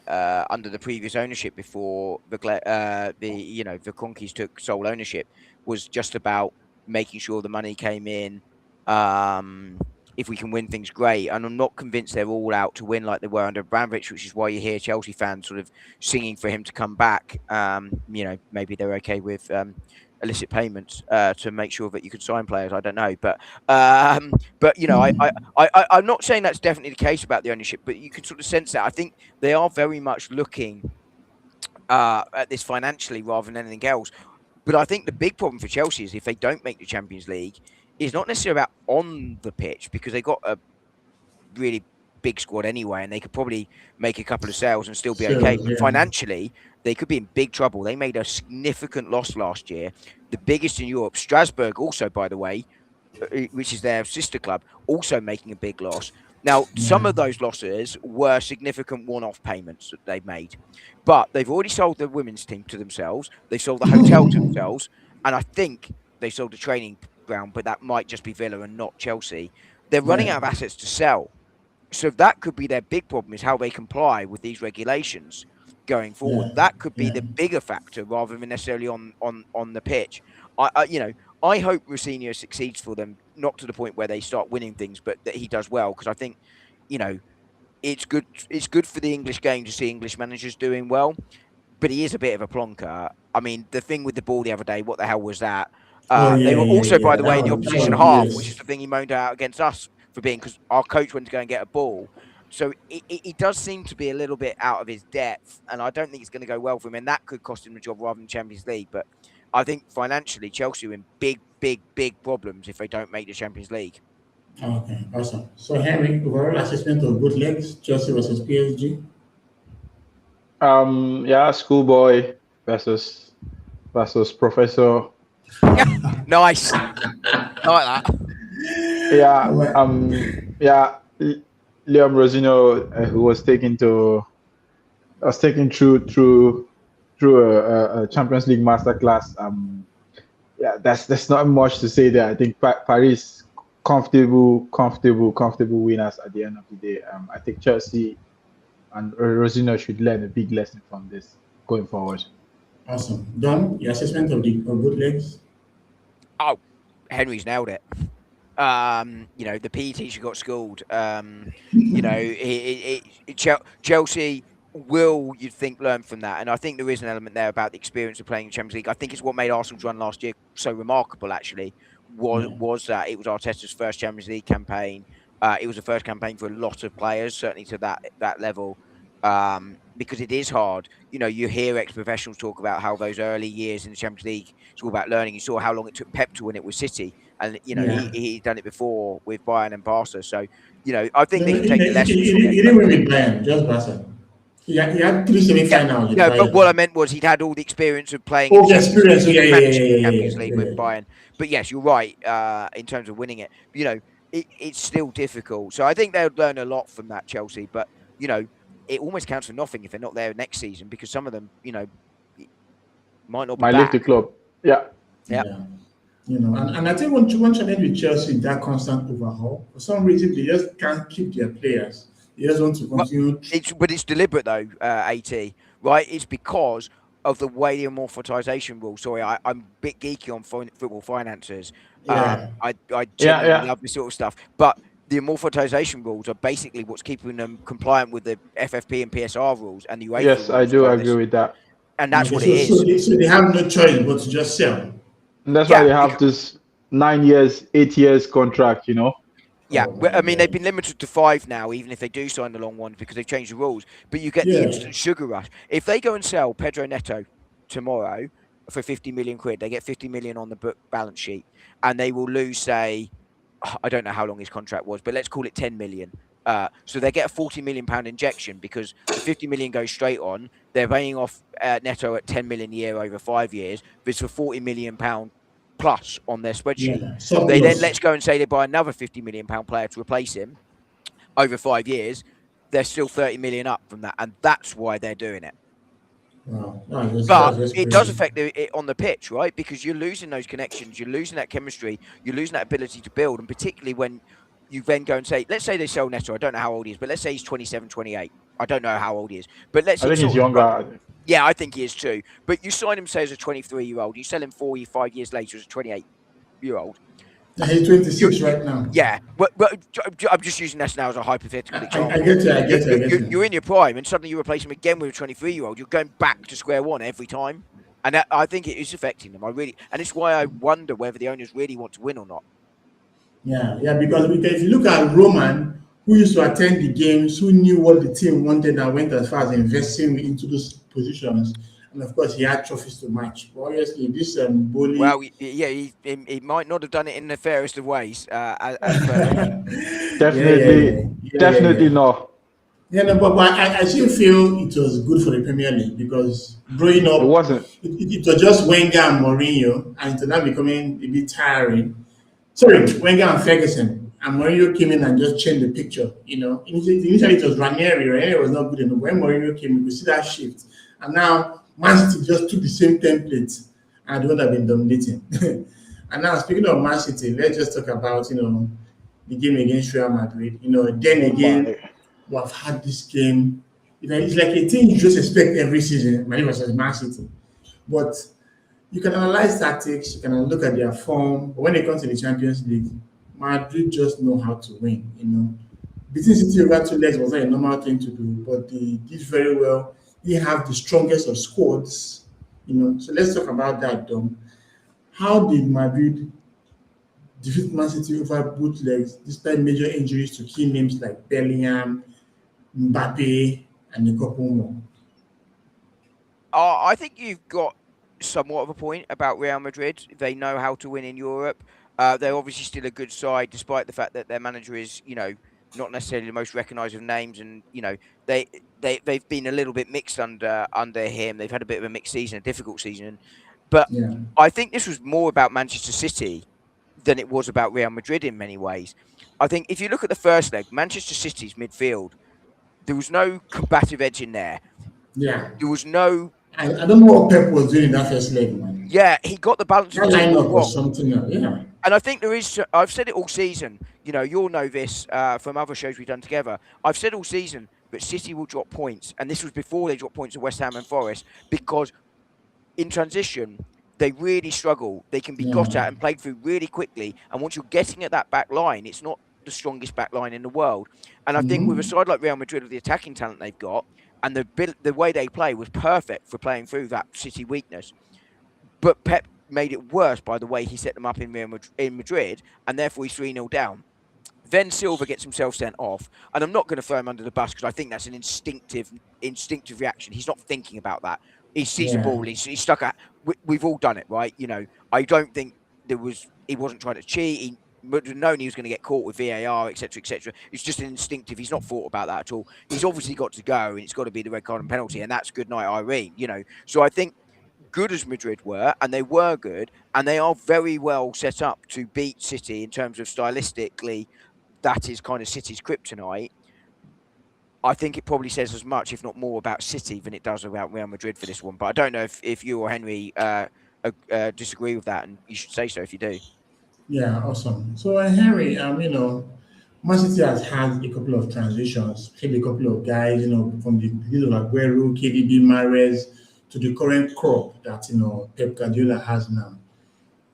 under the previous ownership before the Kroenkes took sole ownership, was just about making sure the money came in. Um, if we can win things, great. And I'm not convinced they're all out to win like they were under Abramovich, which is why you hear Chelsea fans sort of singing for him to come back. Maybe they're okay with illicit payments to make sure that you could sign players. I don't know, but I'm not saying that's definitely the case about the ownership, but you can sort of sense that. I think they are very much looking at this financially rather than anything else. But I think the big problem for Chelsea is if they don't make the Champions League, is not necessarily about on the pitch, because they got a really big squad anyway, and they could probably make a couple of sales and still be So okay. But yeah, financially, they could be in big trouble. They made a significant loss last year, the biggest in Europe. Strasbourg also, by the way, which is their sister club, also making a big loss. Now, some yeah, of those losses were significant one-off payments that they made, but they've already sold the women's team to themselves. They've sold the hotel to themselves, and I think they sold the training ground, but that might just be Villa and not Chelsea. They're running yeah, out of assets to sell. So that could be their big problem, is how they comply with these regulations going forward. yeah, That could be yeah. the bigger factor rather than necessarily on the pitch. I hope Rosinha succeeds for them, not to the point where they start winning things, but that he does well, because I think, you know, it's good. It's good for the English game to see English managers doing well, but he is a bit of a plonker. I mean, the thing with the ball the other day, what the hell was that? Oh They yeah, were yeah, also, by yeah. the That way, in the was that opposition was half, which is BS. the thing he moaned out against us for being, because our coach went to go and get a ball. So it does seem to be a little bit out of his depth, and I don't think it's going to go well for him, and that could cost him the job rather than Champions League. But I think financially, Chelsea are in big, big, big problems if they don't make the Champions League. Okay, awesome. So Henry, overall assessment of both legs, Chelsea versus PSG. Yeah, schoolboy versus professor. Nice, I like that. Yeah, Oh, my- yeah, Liam Rosino, who was taken through a Champions League masterclass. Yeah, that's not much to say there. I think Paris comfortable winners at the end of the day. I think Chelsea and Rosino should learn a big lesson from this going forward. awesome. Don, your assessment of both legs. Oh, Henry's nailed it. The PE teacher got schooled. Chelsea will, you'd think, learn from that. And I think there is an element there about the experience of playing in Champions League. I think it's what made Arsenal's run last year so remarkable, actually, was, Yeah, was that it was Arteta's first Champions League campaign. It was the first campaign for a lot of players, certainly to that level. Because it is hard. You hear ex-professionals talk about how those early years in the Champions League, it's all about learning. You saw how long it took Pep to win it with City, and yeah. he's done it before with Bayern and Barca. So I think No, they no, can take the lessons from it. he didn't win with Bayern, just Barca. He had 3 semi-finals with Yeah, but what I Bayern. mean was he'd had all the experience of playing in the Okay, Champions experience. Yeah, League and yeah, yeah, managing the yeah, yeah, Champions yeah, League yeah, with yeah. Bayern. But yes, you're right in terms of winning it. It's still difficult. So I think they'll learn a lot from that, Chelsea. But it almost counts for nothing if they're not there next season, because some of them, might not be Might leave the back. club. Yeah. Yeah. Yeah. And I think one challenge with Chelsea is that constant overhaul. For some reason, they just can't keep their players. He just want to continue. But it's deliberate though, At, right? It's because of the way the amortization rules. Sorry, I'm a bit geeky on football finances. Yeah, I Yeah, genuinely yeah. love this sort of stuff, but the amortization rules are basically what's keeping them compliant with the FFP and PSR rules and the UEFA Yes, I rules, do agree Panelists, with that. and that's okay. what it So is. they have no choice but to just sell. And that's why Yeah, they have this 9 years, 8 years contract, you know? yeah, Oh well, my I mean they've god. been limited to 5 now, even if they do sign the long ones because they've changed the rules. But you get the Yeah. instant sugar rush if they go and sell Pedro Neto tomorrow for 50 million quid. They get 50 million on the book balance sheet, and they will lose, say, I don't know how long his contract was, but let's call it 10 million. So they get a 40 million pound injection because the 50 million goes straight on. They're paying off Neto at 10 million a year over 5 years. But it's for 40 million pound plus on their spreadsheet. Yeah. They then Surplus. let's go and say they buy another 50 million pound player to replace him over 5 years. They're still 30 million up from that, and that's why they're doing it. Wow. But That's just it does crazy. affect it on the pitch, right? Because you're losing those connections, you're losing that chemistry, you're losing that ability to build. And particularly when you then go and say, let's say they sell Neto, I don't know how old he is, but let's say he's 27, 28. I don't know how old he is. But let's I say think he's sort of, younger. yeah, I think he is too. But you sign him, say, as a 23-year-old, you sell him 5 years later as a 28-year-old. Yeah, he's You, 26 you, right now. yeah, but I'm just using this now as a hypothetical I example. get you. I get you. I get You're you. in your prime, and suddenly you replace him again with a 23-year-old. You're going back to square one every time, and I think it is affecting them. And it's why I wonder whether the owners really want to win or not. Yeah, yeah, because if you look at Roman, who used to attend the games, who knew what the team wanted and went as far as investing into those positions, and of course he had trophies to match. But obviously, this bully. Well, yeah, he might not have done it in the fairest of ways, as per them. Yeah, yeah, Definitely, yeah, yeah, yeah, definitely yeah. no. Yeah, no, but I still feel it was good for the Premier League because growing It up, wasn't. it was just Wenger and Mourinho, and it's now becoming a bit tiring. Sorry, Wenger and Ferguson. And Mourinho came in and just changed the picture. Initially it was Ranieri. Ranieri was not good enough. When Mourinho came, you could see that shift. And now Man City just took the same template and they would have been dominating. And now speaking of Man City, let's just talk about the game against Real Madrid. Then Oh again, my. we have had this game. It's like a thing you just expect every season. Madrid versus Man City, but you can analyze tactics, you can look at their form. But when it comes to the Champions League, Madrid just know how to win. Beating City over 2 legs was not a normal thing to do, but they did very well. They have the strongest of squads. So let's talk about that, Dom. How did Madrid defeat Man City over both legs despite major injuries to key names like Bellingham, Mbappe, and a couple more? I think you've got somewhat of a point about Real Madrid. They know how to win in Europe. They're obviously still a good side, despite the fact that their manager is, not necessarily the most recognised of names, and they they've been a little bit mixed under him. They've had a bit of a mixed season, a difficult season. But Yeah, I think this was more about Manchester City than it was about Real Madrid in many ways. I think if you look at the first leg, Manchester City's midfield, there was no combative edge in there. yeah. There was no I don't know what Pep was doing in that first leg, man. Yeah, he got the balance of That the team all lineup was wrong. something else. Yeah, And I think there is, I've said it all season, you'll know this from other shows we've done together. I've said all season that City will drop points. And this was before they dropped points to West Ham and Forest, because in transition, they really struggle. They can be yeah. got at and played through really quickly. And once you're getting at that back line, it's not the strongest back line in the world. And I think with a Hmm. side like Real Madrid, with the attacking talent they've got, and the way they play was perfect for playing through that City weakness. But Pep made it worse by the way he set them up in Madrid, and therefore he's 3-0 down. Then Silva gets himself sent off, and I'm not going to throw him under the bus because I think that's an instinctive reaction. He's not thinking about that. He sees a Yeah. ball, he's stuck at. We've all done it, right? I don't think he wasn't trying to cheat. He would have known he was going to get caught with VAR, etc., etc. It's just an instinctive. He's not thought about that at all. He's obviously got to go, and it's got to be the red card and penalty, and that's good night, Irene. So I think good as Madrid were, and they were good, and they are very well set up to beat City in terms of stylistically. That is kind of City's kryptonite. I think it probably says as much, if not more, about City than it does about Real Madrid for this one. But I don't know if you or Henry disagree with that, and you should say so if you do. Yeah, awesome. So, Henry, Man City has had a couple of transitions, maybe a couple of guys, from the days of Aguero, KDB, Mahrez, to the current crop that Pep Guardiola has now.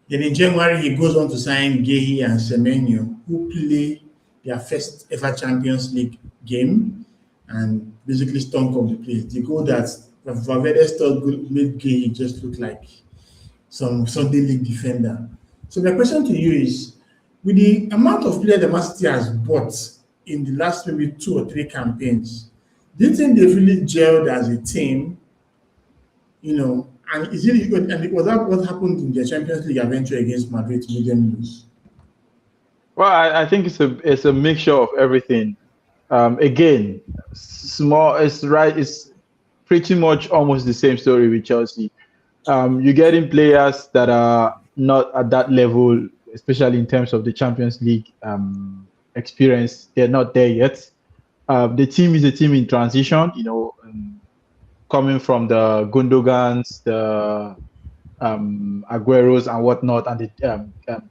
Then in January, he goes on to sign Gehi and Semenyo, who play their first ever Champions League game and basically stunk up the place. The goal that Valverde thought made Gehi just look like some Sunday League defender. So my question to you is, with the amount of players the Man City has bought in the last maybe 2 or 3 campaigns, do you think they've really gelled as a team? And is it good? And was that what happened in the Champions League adventure against Madrid to make them lose? Well, I think it's a mixture of everything. Again, small. It's right. It's pretty much almost the same story with Chelsea. You're getting players that are not at that level, especially in terms of the Champions League experience. They're not there yet. The team is a team in transition. Coming from the Gundogans, the Agueros and whatnot, and the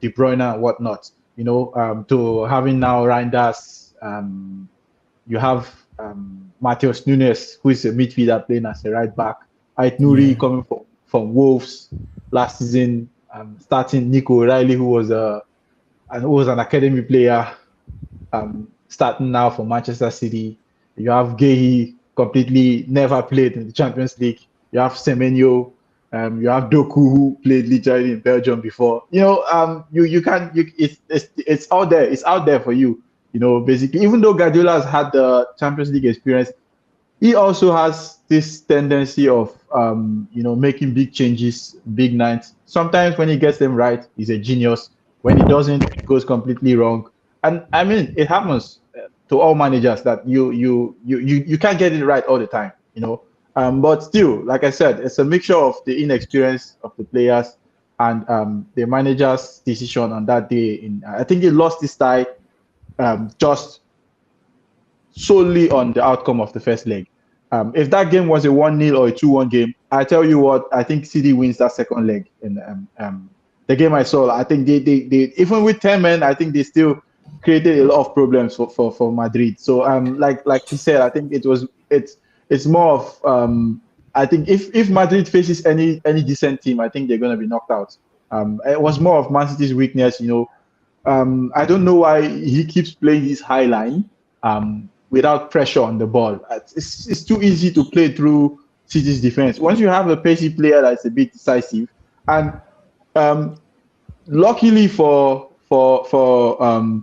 De Bruyne and whatnot. To having now Reinders, you have Matheus Nunes, who is a midfielder playing as a right back. Ait Nouri coming from Wolves last season, starting Nico O'Reilly, who was an academy player, starting now for Manchester City. You have Gehi, completely never played in the Champions League. You have Semenyo, you have Doku, who played literally in Belgium before. It's out there. It's out there for you. Basically, even though Guardiola has had the Champions League experience, he also has this tendency of making big changes, big nights. Sometimes when he gets them right, he's a genius. When he doesn't, it goes completely wrong. And I mean, it happens to all managers that you can't get it right all the time. But still, like I said, it's a mixture of the inexperience of the players and the manager's decision on that day. I think he lost this tie just solely on the outcome of the first leg. If that game was a 1-0 or a 2-1 game, I tell you what, I think City wins that second leg. In the game I saw, I think they even with 10 men, I think they still created a lot of problems for Madrid. So like he said, I think it's more of I think if Madrid faces any decent team, I think they're going to be knocked out. It was more of Man City's weakness. I don't know why he keeps playing his high line without pressure on the ball. It's too easy to play through City's defense. Once you have a pacey player that's a bit decisive, and luckily for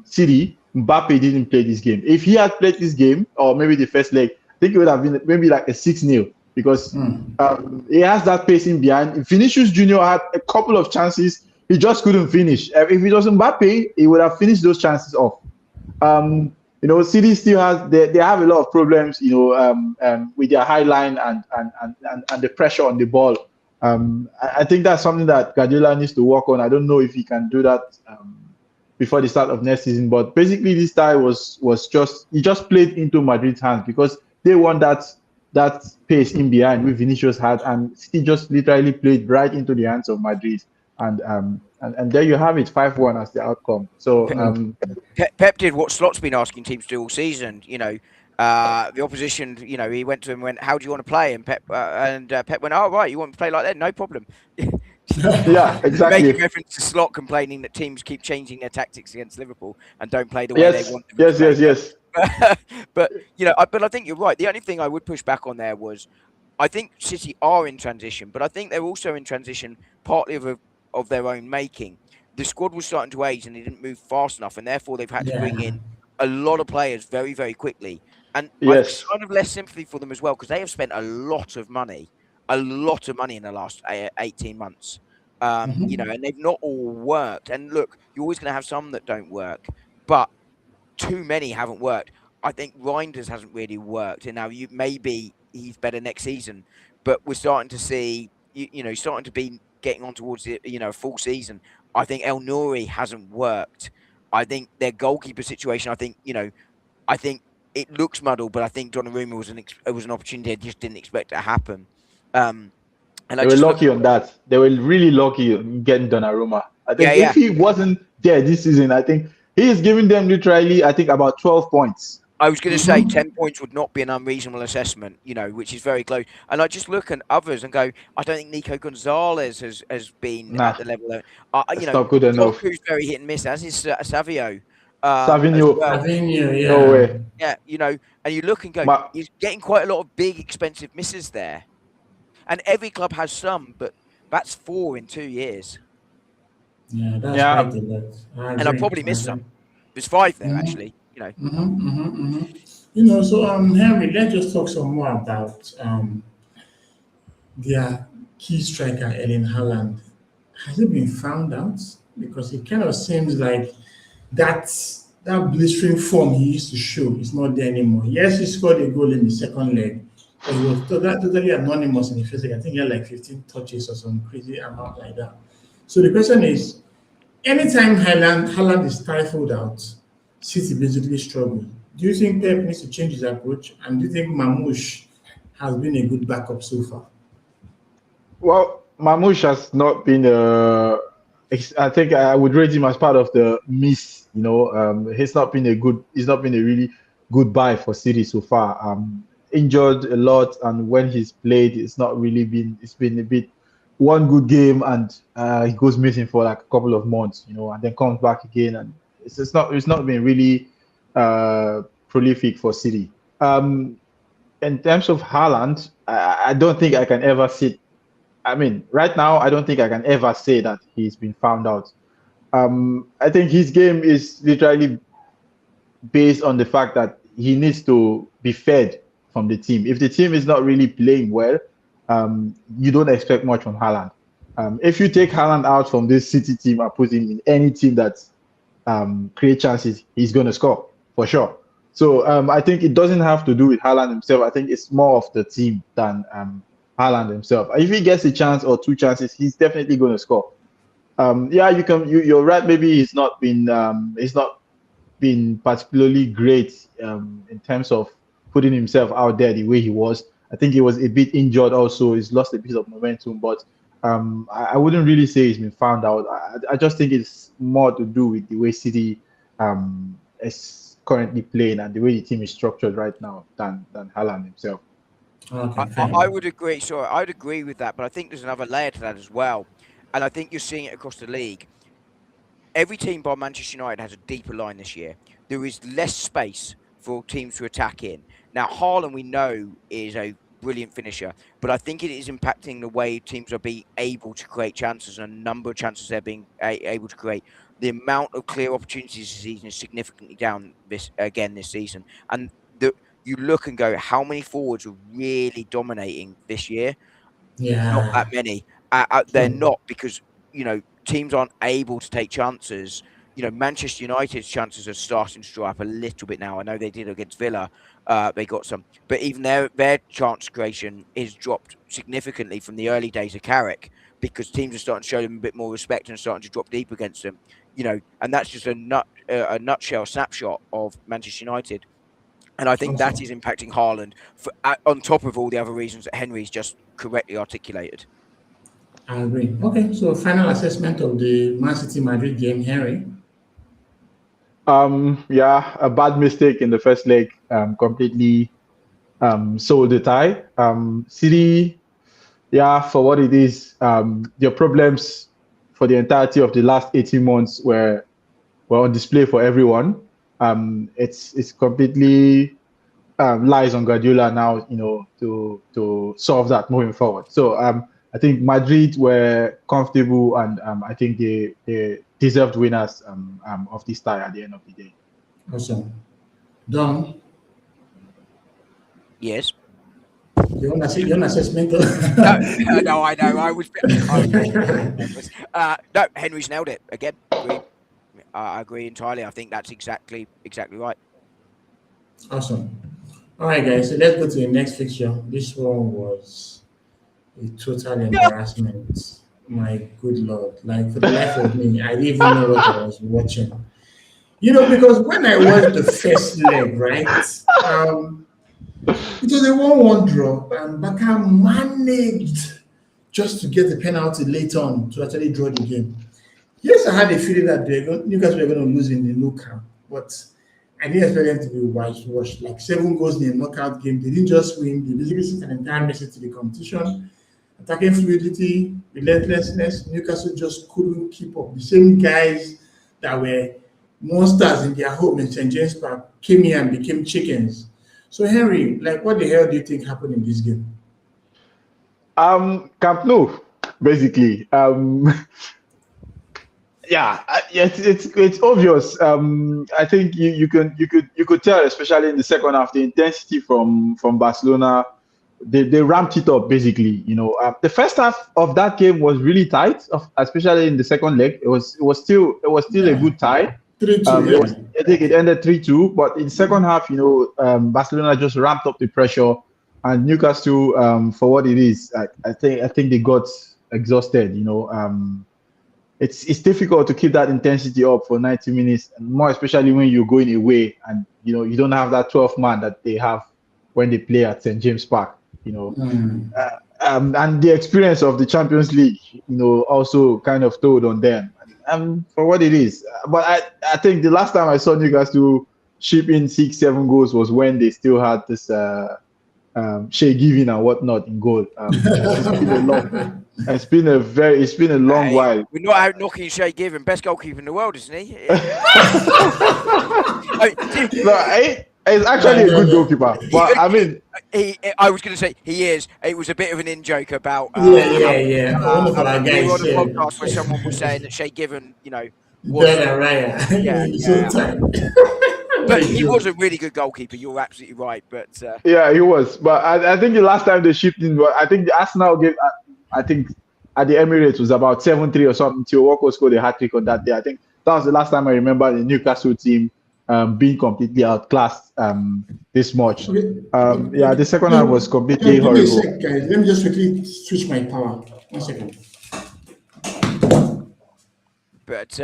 City, Mbappe didn't play this game. If he had played this game, or maybe the first leg, I think it would have been maybe like a 6-0 because he has that pacing behind. Vinicius Junior had a couple of chances. He just couldn't finish. If it was Mbappe, he would have finished those chances off. City still has they have a lot of problems, with their high line and the pressure on the ball. I think that's something that Guardiola needs to work on. I don't know if he can do that before the start of next season. But basically, this tie was just played into Madrid's hands because they want that pace in behind which Vinicius had, and City just literally played right into the hands of Madrid. And there you have it, 5-1 as the outcome. So Pep did what Slot's been asking teams to do all season. The opposition, he went to him and went, "How do you want to play?" And Pep went, "Oh, right, you want to play like that? No problem." Yeah, exactly. Making reference to Slot complaining that teams keep changing their tactics against Liverpool and don't play the way they want them to play. Yes. But I think you're right. The only thing I would push back on there was, I think City are in transition, but I think they're also in transition partly of their own making. The squad was starting to age and it didn't move fast enough, and therefore they've had to bring in a lot of players very, very quickly. And I've kind of less sympathy for them as well because they have spent a lot of money in the last 18 months. And they've not all worked. And look, you're always going to have some that don't work, but too many haven't worked. I think Reinders hasn't really worked, and now maybe he's better next season. But we're starting to see, starting to be getting on towards the full season. I think El Nouri hasn't worked. I think their goalkeeper situation. I think it looks muddled, but I think Donnarumma was an opportunity I just didn't expect to happen. And they were lucky on that. They were really lucky getting Donnarumma. I think if he wasn't there this season, I think he is giving them literally, I think, about 12 points. I was going to say 10 points would not be an unreasonable assessment, which is very close. And I just look at others and go, I don't think Nico Gonzalez has been Nah, at the level that, it's not good enough. Doku's very hit and miss, as is Savio as Savinho, well. no way. Yeah, and you look and go, Ma- he's getting quite a lot of big, expensive misses there. And every club has some, but that's 4 in 2 years. Yeah, that's Yeah. quite a lot. And I probably missed some. There's 5 there, actually. So Henry, let's just talk some more about their key striker, Erling Haaland. Has it been found out? Because it kind of seems like that blistering form he used to show is not there anymore. Yes, he scored a goal in the second leg, but he was totally anonymous in the first leg. I think he had like 15 touches or some crazy amount like that. So the question is, anytime Haaland is stifled out, City basically struggle. Do you think Pep needs to change his approach? And do you think Mamouche has been a good backup so far? Well, Mamouche has not been I think I would rate him as part of the miss. He's not been a really good buy for City so far. Injured a lot, and when he's played, it's been a bit one good game, and he goes missing for like a couple of months, and then comes back again, and it's not been really prolific for City. In terms of Haaland, I don't think I can ever sit. I mean, right now, I don't think I can ever say that he's been found out. I think his game is literally based on the fact that he needs to be fed from the team. If the team is not really playing well, you don't expect much from Haaland. If you take Haaland out from this City team and put him in any team that create chances, he's going to score for sure. So I think it doesn't have to do with Haaland himself. I think it's more of the team than Haaland himself. If he gets a chance or 2 chances, he's definitely going to score. You're right. Maybe he's not been particularly great in terms of putting himself out there the way he was. I think he was a bit injured also. He's lost a bit of momentum, but I wouldn't really say he's been found out. I just think it's more to do with the way City is currently playing and the way the team is structured right now than Haaland himself. Okay, I would agree. Sorry, I would agree with that, but I think there's another layer to that as well, and I think you're seeing it across the league. Every team by Manchester United has a deeper line this year. There is less space for teams to attack in. Now, Haaland, we know, is a brilliant finisher, but I think it is impacting the way teams are being able to create chances, and a number of chances they're being able to create. The amount of clear opportunities this season is significantly down this season, and you look and go, how many forwards are really dominating this year? Yeah. Not that many. They're not, because teams aren't able to take chances. Manchester United's chances are starting to dry up a little bit now. I know they did against Villa. They got some, but even their chance creation is dropped significantly from the early days of Carrick, because teams are starting to show them a bit more respect and starting to drop deep against them. And that's just a nutshell snapshot of Manchester United. And I think that is impacting Haaland on top of all the other reasons that Henry's just correctly articulated. I agree. Okay, so final assessment of the Man City Madrid game, Henry. A bad mistake in the first leg completely sold the tie. City, for what it is, their problems for the entirety of the last 18 months were on display for everyone. It's completely lies on Guardiola now, to solve that moving forward. So I think Madrid were comfortable, and I think they deserved winners of this tie at the end of the day. Awesome. Don? Yes. You want to see your assessment? No, I know. I was no, Henry's nailed it again. I agree entirely. I think that's exactly right. Awesome. All right, guys. So let's go to the next fixture. This one was a total embarrassment. My good Lord. Like, for the life of me, I didn't even know what I was watching. Because when I watched the first leg, right, it was a 1-1 draw, and Barca managed just to get the penalty late on to actually draw the game. Yes, I had a feeling that Newcastle were going to lose in the Nou Camp, but I didn't expect them to be washed. Like 7 goals in a knockout game, they didn't just win; they basically sent an entire message to the competition. Attacking fluidity, relentlessness. Newcastle just couldn't keep up. The same guys that were monsters in their home in St James Park came here and became chickens. So Henry, like, what the hell do you think happened in this game? Camp Nou, basically. Yeah, it's obvious. I think you could tell, especially in the second half, the intensity from Barcelona. They ramped it up basically. The first half of that game was really tight, especially in the second leg. It was still a Yeah, good tie. 3-2. Yeah. I think it ended 3-2, but in the second half, Barcelona just ramped up the pressure, and Newcastle, for what it is, I think they got exhausted. It's difficult to keep that intensity up for 90 minutes, and more especially when you're going away and you don't have that 12 man that they have when they play at St James Park. Mm. And the experience of the Champions League, also kind of told on them. For what it is, but I think the last time I saw Newcastle ship in 6-7 goals was when they still had this Shea Giving and whatnot in goal. It's been a long. It's been a long Hey, while. we're not out knocking Shea Given, best goalkeeper in the world, isn't he? He's actually a good goalkeeper, but I mean, I was going to say he is. It was a bit of an in joke about. Yeah. One of our We were guys on a said, podcast where someone was saying that Shea Given, was. better Raya. Yeah, He's yeah. so tight. But he was a really good goalkeeper. You're absolutely right. But yeah, he was. But I think the last time they shipped in, I think the Arsenal game, I think at the Emirates was about 7-3 or something. Theo Walcott scored a hat trick on that day. I think that was the last time I remember the Newcastle team being completely outclassed this much. Okay. Yeah, the second half was completely Give me a horrible. sec, guys. Let me just quickly switch my power. 1 second. But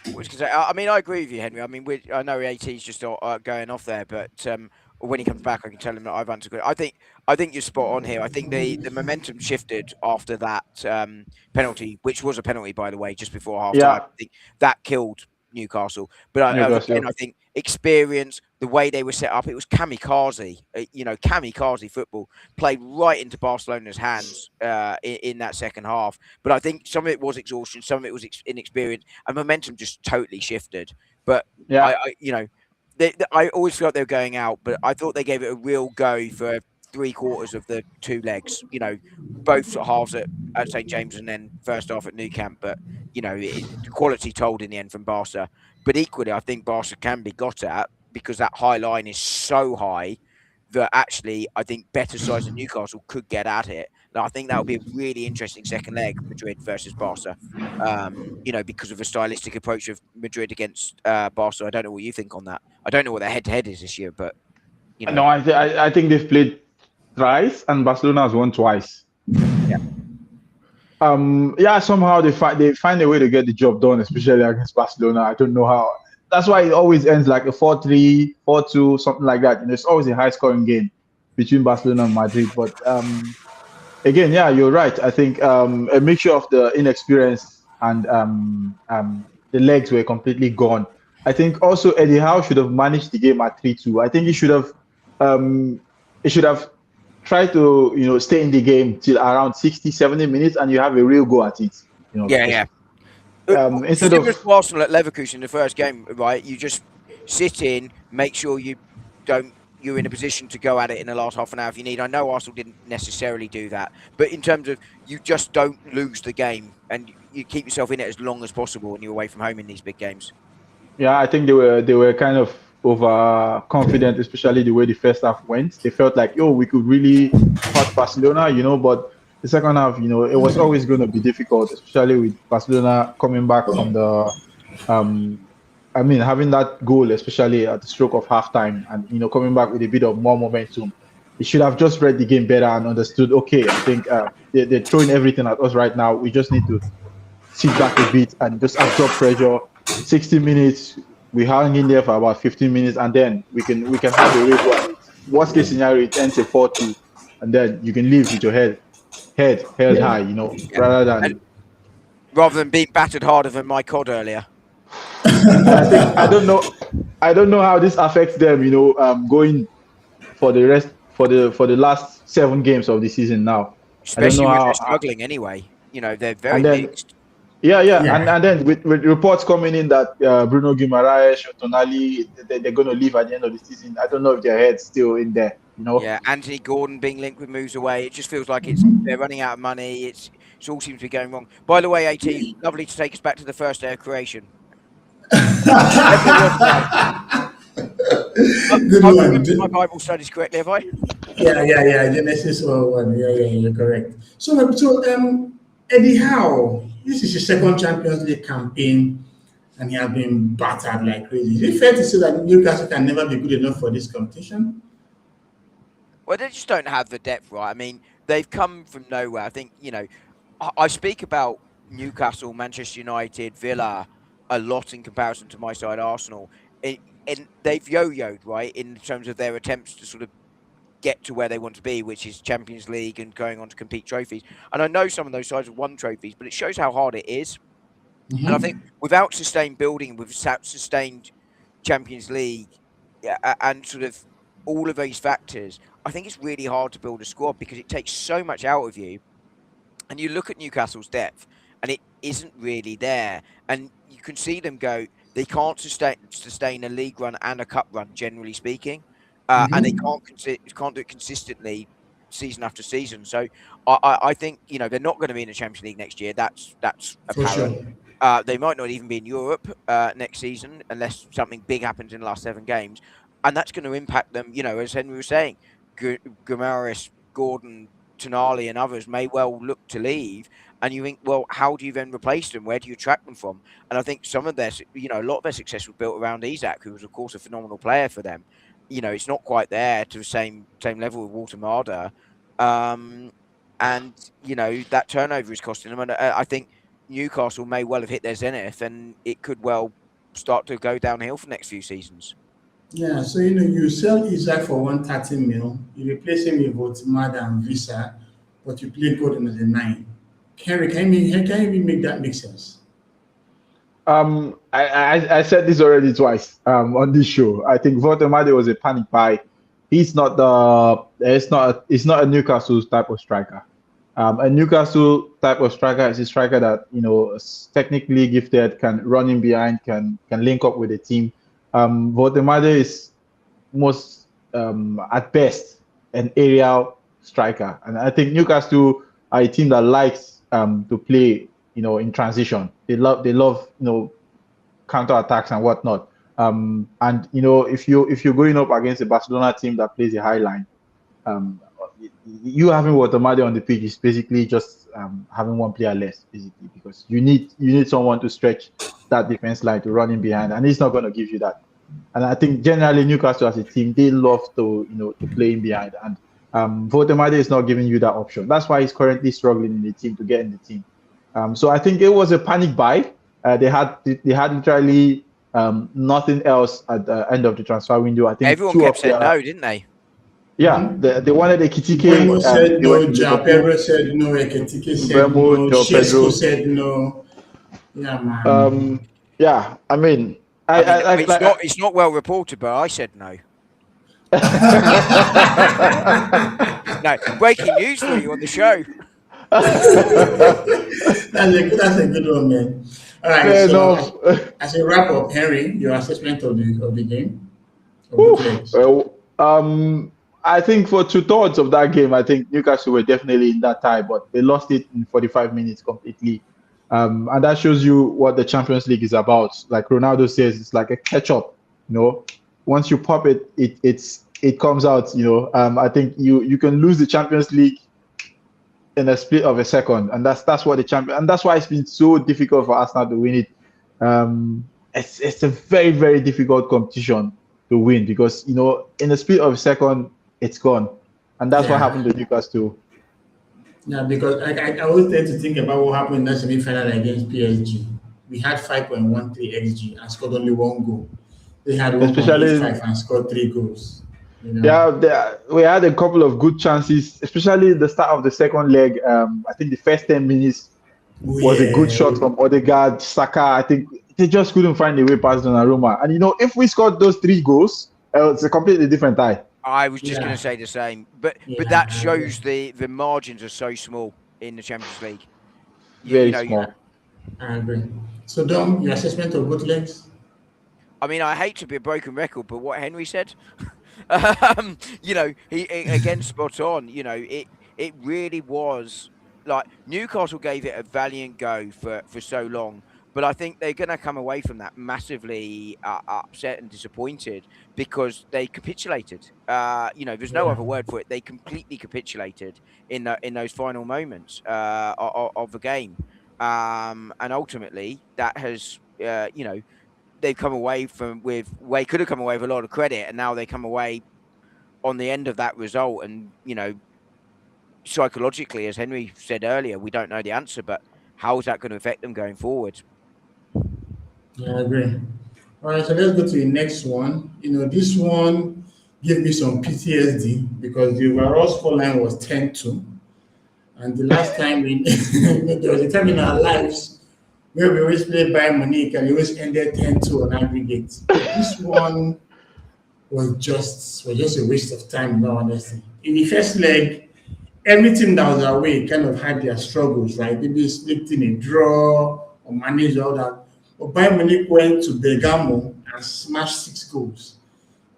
what was I gonna say? I mean, I agree with you, Henry. I mean, I know AT's just going off there, but when he comes back, I can tell him that I've answered. I think you're spot on here. I think the momentum shifted after that penalty, which was a penalty, by the way, just before half time. Yeah. I think that killed Newcastle. But Newcastle. I think experience, the way they were set up, it was kamikaze. Kamikaze football played right into Barcelona's hands in that second half. But I think some of it was exhaustion, some of it was inexperience, and momentum just totally shifted. But Yeah. I always felt they were going out, but I thought they gave it a real go for 3/4 of the 2 legs. Both halves at St James and then first half at Nou Camp. But the quality told in the end from Barca. But equally, I think Barca can be got at because that high line is so high that actually I think better sides than Newcastle could get at it. And I think that would be a really interesting second leg, Madrid versus Barca. Because of the stylistic approach of Madrid against Barca. I don't know what you think on that. I don't know what their head-to-head is this year, but No, I think they've played thrice and Barcelona has won twice. Yeah. Somehow they find a way to get the job done, especially against Barcelona. I don't know how. That's why it always ends like a 4-3, 4-2, something like that. It's always a high-scoring game between Barcelona and Madrid. But again, yeah, you're right. I think a mixture of the inexperience and the legs were completely gone. I think also Eddie Howe should have managed the game at 3-2. I think he should have try to stay in the game till around 60, 70 minutes and you have a real go at it. Yeah. Instead of Arsenal at Leverkusen in the first game, right? You just sit in, make sure you're in a position to go at it in the last half an hour if you need. I know Arsenal didn't necessarily do that, but in terms of you just don't lose the game and you keep yourself in it as long as possible when you're away from home in these big games. Yeah, I think they were kind of overconfident, especially the way the first half went. They felt like, we could really hurt Barcelona, but the second half, it was always going to be difficult, especially with Barcelona coming back from the, having that goal, especially at the stroke of halftime, and coming back with a bit of more momentum. They should have just read the game better and understood. Okay, I think they're throwing everything at us right now. We just need to sit back a bit and just absorb pressure. 60 minutes, we hang in there for about 15 minutes, and then we can have a real go. Worst case scenario, it ends a 4-2, and then you can leave with your head held high, rather than. rather than being battered harder than my cod earlier. And I think I don't know how this affects them. Going for the last 7 games of the season now. I don't Especially know when they're how. struggling anyway. They're very And then mixed. yeah, and Yeah. then with reports coming in that Bruno Guimaraes or Tonali they're going to leave at the end of the season. I don't know if their head's still in there. Yeah, Anthony Gordon being linked with moves away. It just feels like they're running out of money. It all seems to be going wrong. By the way, AT, lovely to take us back to the first day of creation. Ever was right. Good I've one. remembered my Bible studies correctly, have I? Yeah. Genesis 1. Yeah, you're correct. So, Eddie Howe, this is his second Champions League campaign, and he has been battered like crazy. Is it fair to say that Newcastle can never be good enough for this competition? Well, they just don't have the depth, right? I mean, they've come from nowhere. I think, I speak about Newcastle, Manchester United, Villa a lot in comparison to my side, Arsenal. And they've yo-yoed, right, in terms of their attempts to sort of get to where they want to be, which is Champions League and going on to compete trophies. And I know some of those sides have won trophies, but it shows how hard it is. And I think without sustained building, without sustained Champions League, and sort of all of these factors, I think it's really hard to build a squad because it takes so much out of you. And you look at Newcastle's depth, and it isn't really there. And you can see them go. They can't sustain a league run and a cup run, generally speaking, and they can't do it consistently season after season. So I think they're not going to be in the Champions League next year. That's For apparent. sure. They might not even be in Europe next season unless something big happens in the last 7 games, and that's going to impact them. As Henry was saying, Guimaraes, Gordon, Tonali, and others may well look to leave. And you think, well, how do you then replace them? Where do you attract them from? And I think some of a lot of their success was built around Isak, who was, of course, a phenomenal player for them. It's not quite there to the same level with Walter Marder. And that turnover is costing them. And I think Newcastle may well have hit their zenith, and it could well start to go downhill for the next few seasons. Yeah, so you sell Isaac for 130 mil, you replace him with Votimada and Visa, but you play Gordon as a 9. Henry, can you even make that make sense? I said this already twice on this show. I think Votemade was a panic buy. It's not a Newcastle type of striker. A Newcastle type of striker is a striker that is technically gifted, can run in behind, can link up with the team. Votemade is most at best an aerial striker, and I think Newcastle are a team that likes to play in transition. They love counter attacks and whatnot. And if you're going up against a Barcelona team that plays a high line, you having Watermade on the pitch is basically just having one player less, basically, because you need someone to stretch that defense line to run in behind, and he's not going to give you that. And I think generally Newcastle as a team, they love to play in behind, and Votemade is not giving you that option. That's why he's currently struggling in the team to get in the team. So I think it was a panic buy. They had literally nothing else at the end of the transfer window. I think everyone kept saying no, didn't they? Yeah, they wanted a Kitike. Bremo said no, João Pedro said no, Ekitike said no, Shesko said no. Yeah, man. Yeah, I mean, it's not well reported, but I said no. No, breaking news for you on the show. That's a good one, man. All right, so as a wrap up, Henry, your assessment of the game. I think for 2/3 of that game, I think Newcastle were definitely in that tie, but they lost it in 45 minutes completely. And that shows you what the Champions League is about. Like Ronaldo says, it's like a ketchup. Once you pop it, it comes out. I think you can lose the Champions League in a split of a second, and that's what the champion. And that's why it's been so difficult for Arsenal to win it. It's a very, very difficult competition to win because in a split of a second, it's gone, and that's what happened to Newcastle. Yeah, because I always tend to think about what happened in that semi-final against PSG. We had 5.13 xG and scored only 1 goal. They had 1.85 and scored 3 goals. Yeah, we had a couple of good chances, especially the start of the second leg. I think the first 10 minutes, Oh was a good yeah, shot from Odegaard, Saka. I think they just couldn't find a way past Donnarumma. And if we scored those 3 goals, it's a completely different tie. I was just going to yeah, say the same, but yeah. that I agree. shows the margins are so small in the Champions League. You Very know, small. I agree. So, Dom, your assessment of both legs? I mean, I hate to be a broken record, but what Henry said, again, spot on. It really was like Newcastle gave it a valiant go for so long, but I think they're going to come away from that massively upset and disappointed because they capitulated. There's no Yeah, other word for it. They completely capitulated in those final moments of the game, and ultimately that has they've come away they could have come away with a lot of credit, and now they come away on the end of that result. And psychologically, as Henry said earlier, we don't know the answer, but how is that going to affect them going forward? yeah, I agree. All right, so let's go to the next one. This one gave me some PTSD because the overall scoreline was 10-2. And the last time there was a time in our lives where we always played Bayern Munich and it always ended 10-2 on aggregate. But this one was just a waste of time, in all honesty. In the first leg, every team that was away kind of had their struggles, right? Maybe slipped in a draw or managed all that. But Bayern Munich went to Bergamo and smashed 6 goals.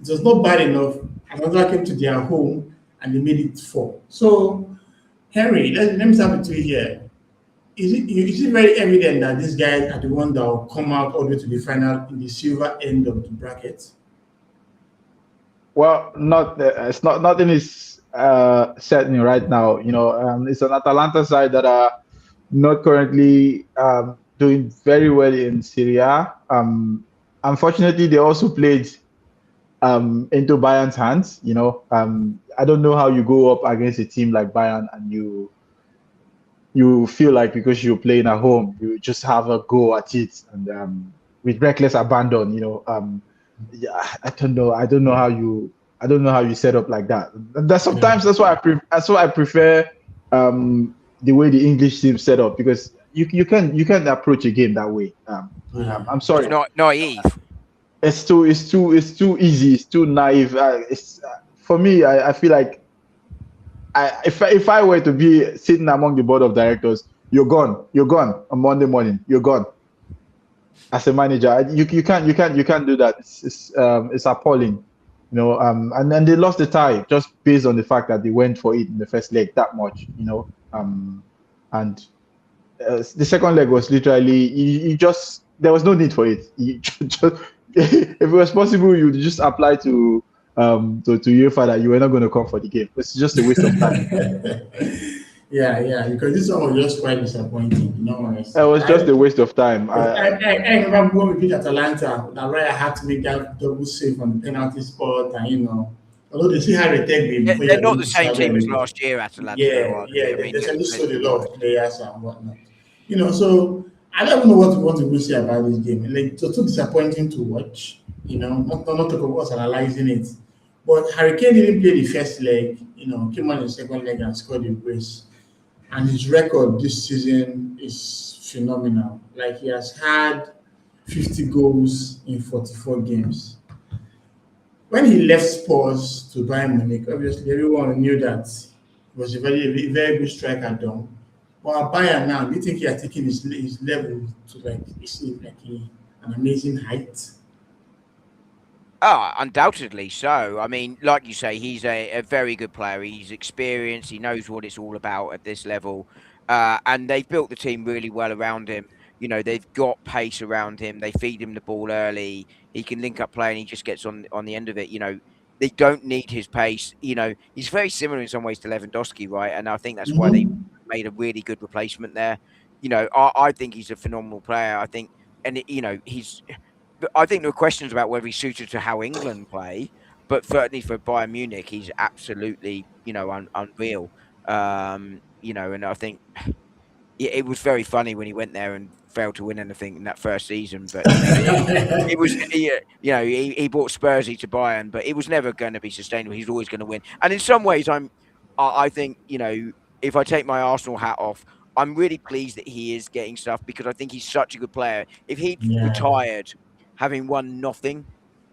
It was not bad enough. Another came to their home and they made it 4. So, Henry, let me start with you here. Is it very evident that these guys are the ones that will come out all the way to the final in the silver end of the bracket? Well, not it's not nothing is certain right now. It's an Atalanta side that are not currently doing very well in Syria. Unfortunately, they also played into Bayern's hands. I don't know how you go up against a team like Bayern and you feel like because you're playing at home, you just have a go at it and with reckless abandon. Yeah, I don't know how you set up like that. That Yeah. sometimes that's why I prefer the way the English team set up because you can approach a game that way. Yeah. I'm It's sorry, not naive. it's too easy, it's too naive. It's for me. I feel like if I were to be sitting among the board of directors, you're gone on Monday morning, you're gone as a manager. You can't do that. It's appalling, and then they lost the tie just based on the fact that they went for it in the first leg that much, and the second leg was literally you just there was no need for it. Just, if it was possible, you would just apply to UEFA that you were not going to come for the game. It's just a waste of time. Yeah, yeah, because this one was just quite disappointing, It honestly. was just a waste of time. I remember when we beat Atalanta, that right, I had to make that double save on the penalty spot, and although they still had a tech game before They're you're not going the to same Saudi team as Arabia. last year, Atalanta, though, Yeah, are they? yeah, I mean, they let's, certainly let's showed a be lot honest. of players and whatnot. So I don't know what to say about this game. Like, it was too disappointing to watch. Not talk about us analyzing it. But Harry Kane didn't play the first leg. Came on the second leg and scored a brace. And his record this season is phenomenal. Like, he has had 50 goals in 44 games. When he left Spurs to Bayern Munich, obviously everyone knew that he was a very good striker, Dom. But at Bayern now, do you think he has taken his level to an amazing height? Oh, undoubtedly so. I mean, like you say, he's a very good player. He's experienced. He knows what it's all about at this level. And they've built the team really well around him. They've got pace around him. They feed him the ball early. He can link up play and he just gets on the end of it. They don't need his pace. He's very similar in some ways to Lewandowski, right? And I think that's why they Mm-hmm. made a really good replacement there. I think he's a phenomenal player. I think, and I think there are questions about whether he's suited to how England play, but certainly for Bayern Munich, he's absolutely, unreal. And I think it was very funny when he went there and failed to win anything in that first season. But it was, he brought Spursy to Bayern, but it was never going to be sustainable. He's always going to win. And in some ways, I think, if I take my Arsenal hat off, I'm really pleased that he is getting stuff because I think he's such a good player. If he'd Yeah. retired having won nothing,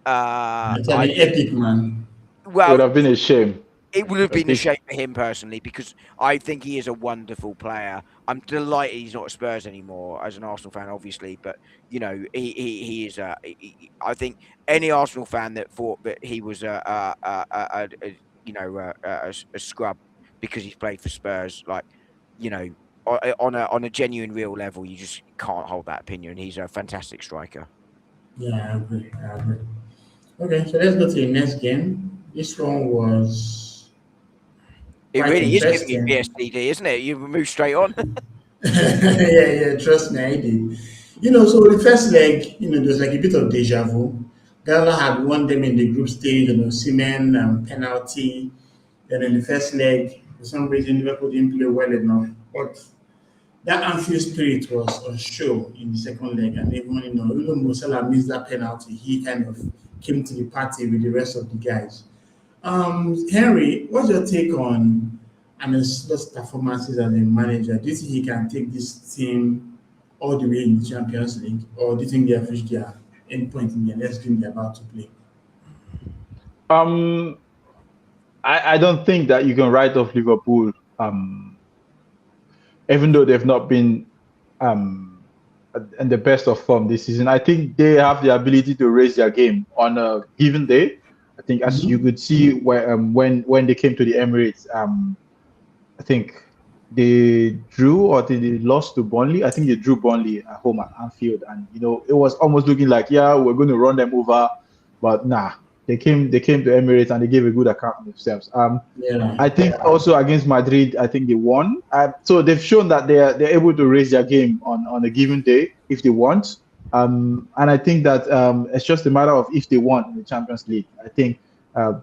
It's an I think, epic, man. It would well, have been a shame. it would have Because been a this, shame for him personally because I think he is a wonderful player. I'm delighted he's not at Spurs anymore as an Arsenal fan, obviously, but he is. I think any Arsenal fan that thought that he was a scrub because he's played for Spurs, like you know, on a genuine real level, you just can't hold that opinion. He's a fantastic striker. Yeah, I agree. I agree. Okay, so let's go to the next game. This one was It quite really is giving you interesting. PSTD, isn't it? You move straight on. Yeah, trust me, I did. So the first leg, there's like a bit of deja vu. Ghana had won them in the group stage, Seamen penalty. Then in the first leg, for some reason, Liverpool didn't play well enough. But that Anfield spirit was on show in the second leg, and even Mo Salah missed that penalty. He kind of came to the party with the rest of the guys. Henry, what's your take on Slot's performances as a manager? Do you think he can take this team all the way in the Champions League, or do you think they have reached their end point in the next game they're about to play? um, I don't think that you can write off Liverpool, even though they've not been um, in the best of form this season. I think they have the ability to raise their game on a given day. I think, as you Mm-hmm. could see, when they came to the Emirates, I think they drew or they lost to Burnley. I think they drew Burnley at home at Anfield, and it was almost looking like, yeah, we're going to run them over, but nah. They came to Emirates and they gave a good account of themselves. Yeah. I think also against Madrid, I think they won. So they've shown that they're able to raise their game on a given day if they want. And I think that it's just a matter of if they want in the Champions League. I think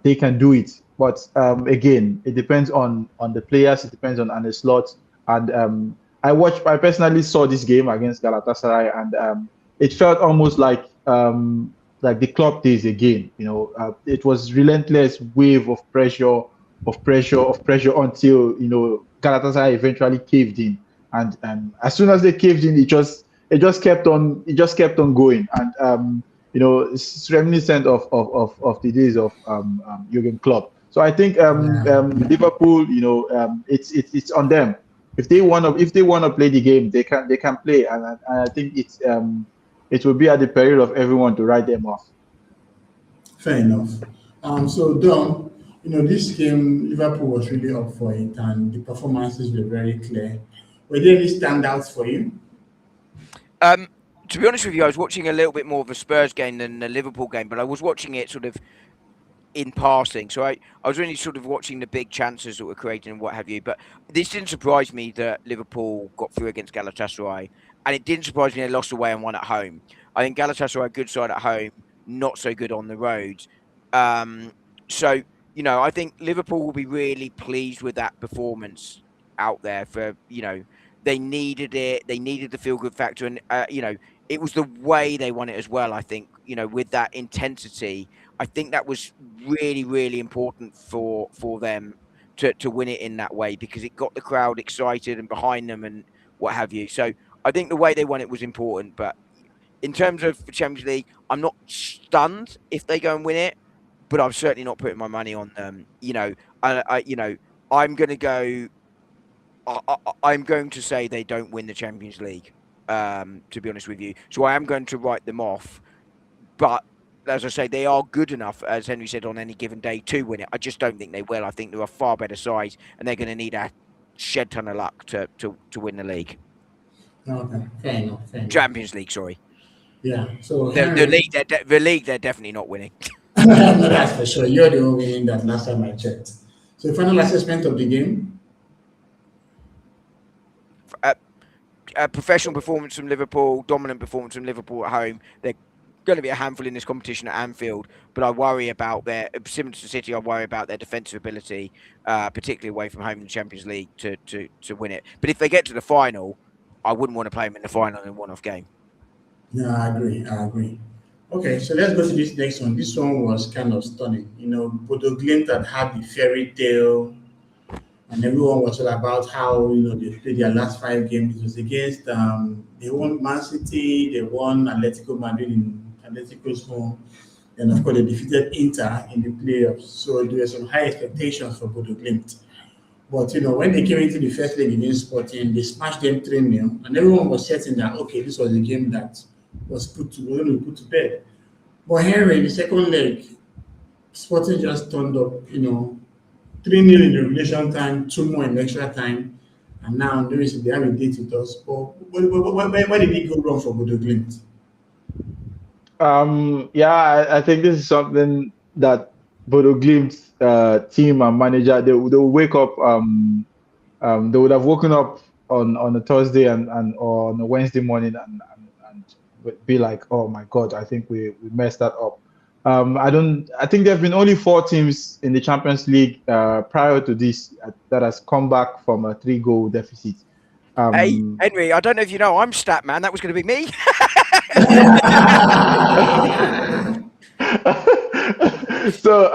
they can do it. But again, it depends on the players. It depends on the slots. And I personally saw this game against Galatasaray, and it felt almost like the club days again. It was relentless wave of pressure until Galatasaray eventually caved in, and as soon as they caved in, it just kept on going, and it's reminiscent of the days of Jurgen Klopp. So I think Yeah. Liverpool, it's on them. If they want to play the game, they can play, and I think it will be at the peril of everyone to write them off. Fair enough. So Dom, this game Liverpool was really up for it, and the performances were very clear. Were there any standouts for you? To be honest with you, I was watching a little bit more of a Spurs game than the Liverpool game, but I was watching it sort of in passing. So I was really sort of watching the big chances that were created and what have you. But this didn't surprise me that Liverpool got through against Galatasaray, and it didn't surprise me they lost away and won at home. I think Galatasaray are a good side at home, not so good on the road. Um, so I think Liverpool will be really pleased with that performance out there. They needed it. They needed the feel good factor, and it was the way they won it as well. I think with that intensity. I think that was really, really important for them to win it in that way because it got the crowd excited and behind them and what have you. So I think the way they won it was important. But in terms of the Champions League, I'm not stunned if they go and win it, but I'm certainly not putting my money on them. I'm going to go. I'm going to say they don't win the Champions League. To be honest with you, so I am going to write them off. But as I say, they are good enough, as Henry said, on any given day to win it. I just don't think they will. I think they're a far better side, and they're going to need a shed ton of luck to win the league. Okay, fair enough. Fair enough. Champions League, sorry. Yeah. So The Henry, league, the league, they're definitely not winning. no, that's for sure. You're the one winning that last time I checked. So final assessment of the game. Professional performance from Liverpool, dominant performance from Liverpool at home. They're going to be a handful in this competition at Anfield, but I worry about similar to City. I worry about their defensive ability, particularly away from home in the Champions League, to win it. But if they get to the final, I wouldn't want to play them in the final in a one-off game. Yeah, I agree. I agree. Okay, so let's go to this next one. This one was kind of stunning. Bodo Glimt had the fairy tale and everyone was all about how they played their last 5 games. It was against they won Man City, they won Atletico Madrid in Atletico's home, and of course they defeated Inter in the playoffs. So there were some high expectations for Bodo Glimt. But when they came into the first leg against Sporting, they smashed them 3-0, and everyone was certain that okay, this was a game that was going to be put to bed. But Henry, in the second leg, Sporting just turned up, 3-0 in the regulation time, 2 more in extra time, and now they have a date with us. But why did it go wrong for Bodo Glimt? Yeah, I think this is something that Bodo Glimt's team and manager they will wake up. They would have woken up on a Thursday and or on a Wednesday morning and would be like, oh my God, I think we messed that up. I think there have been only 4 teams in the Champions League prior to this that has come back from a 3-goal deficit. Hey, Henry, I don't know if you know, I'm stat man. That was going to be me. So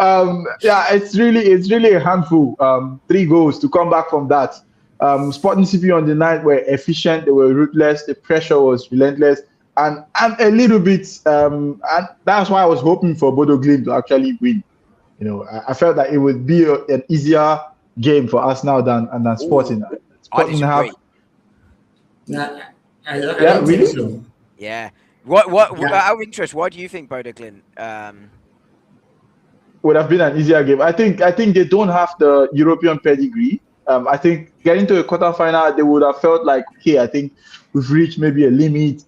yeah, it's really a handful. 3 goals to come back from that. Sporting CP on the night were efficient. They were ruthless. The pressure was relentless, and a little bit. And that's why I was hoping for Bodo Glimt to actually win. I felt that it would be an easier game for Arsenal than Sporting. Ooh, Sporting I have. disagree. I don't Really? think so. Yeah. What? Yeah. Out of interest, why do you think Bodo Glimt? Would have been an easier game. I think they don't have the European pedigree. I think getting to a quarterfinal, they would have felt like, okay, I think we've reached maybe a limit.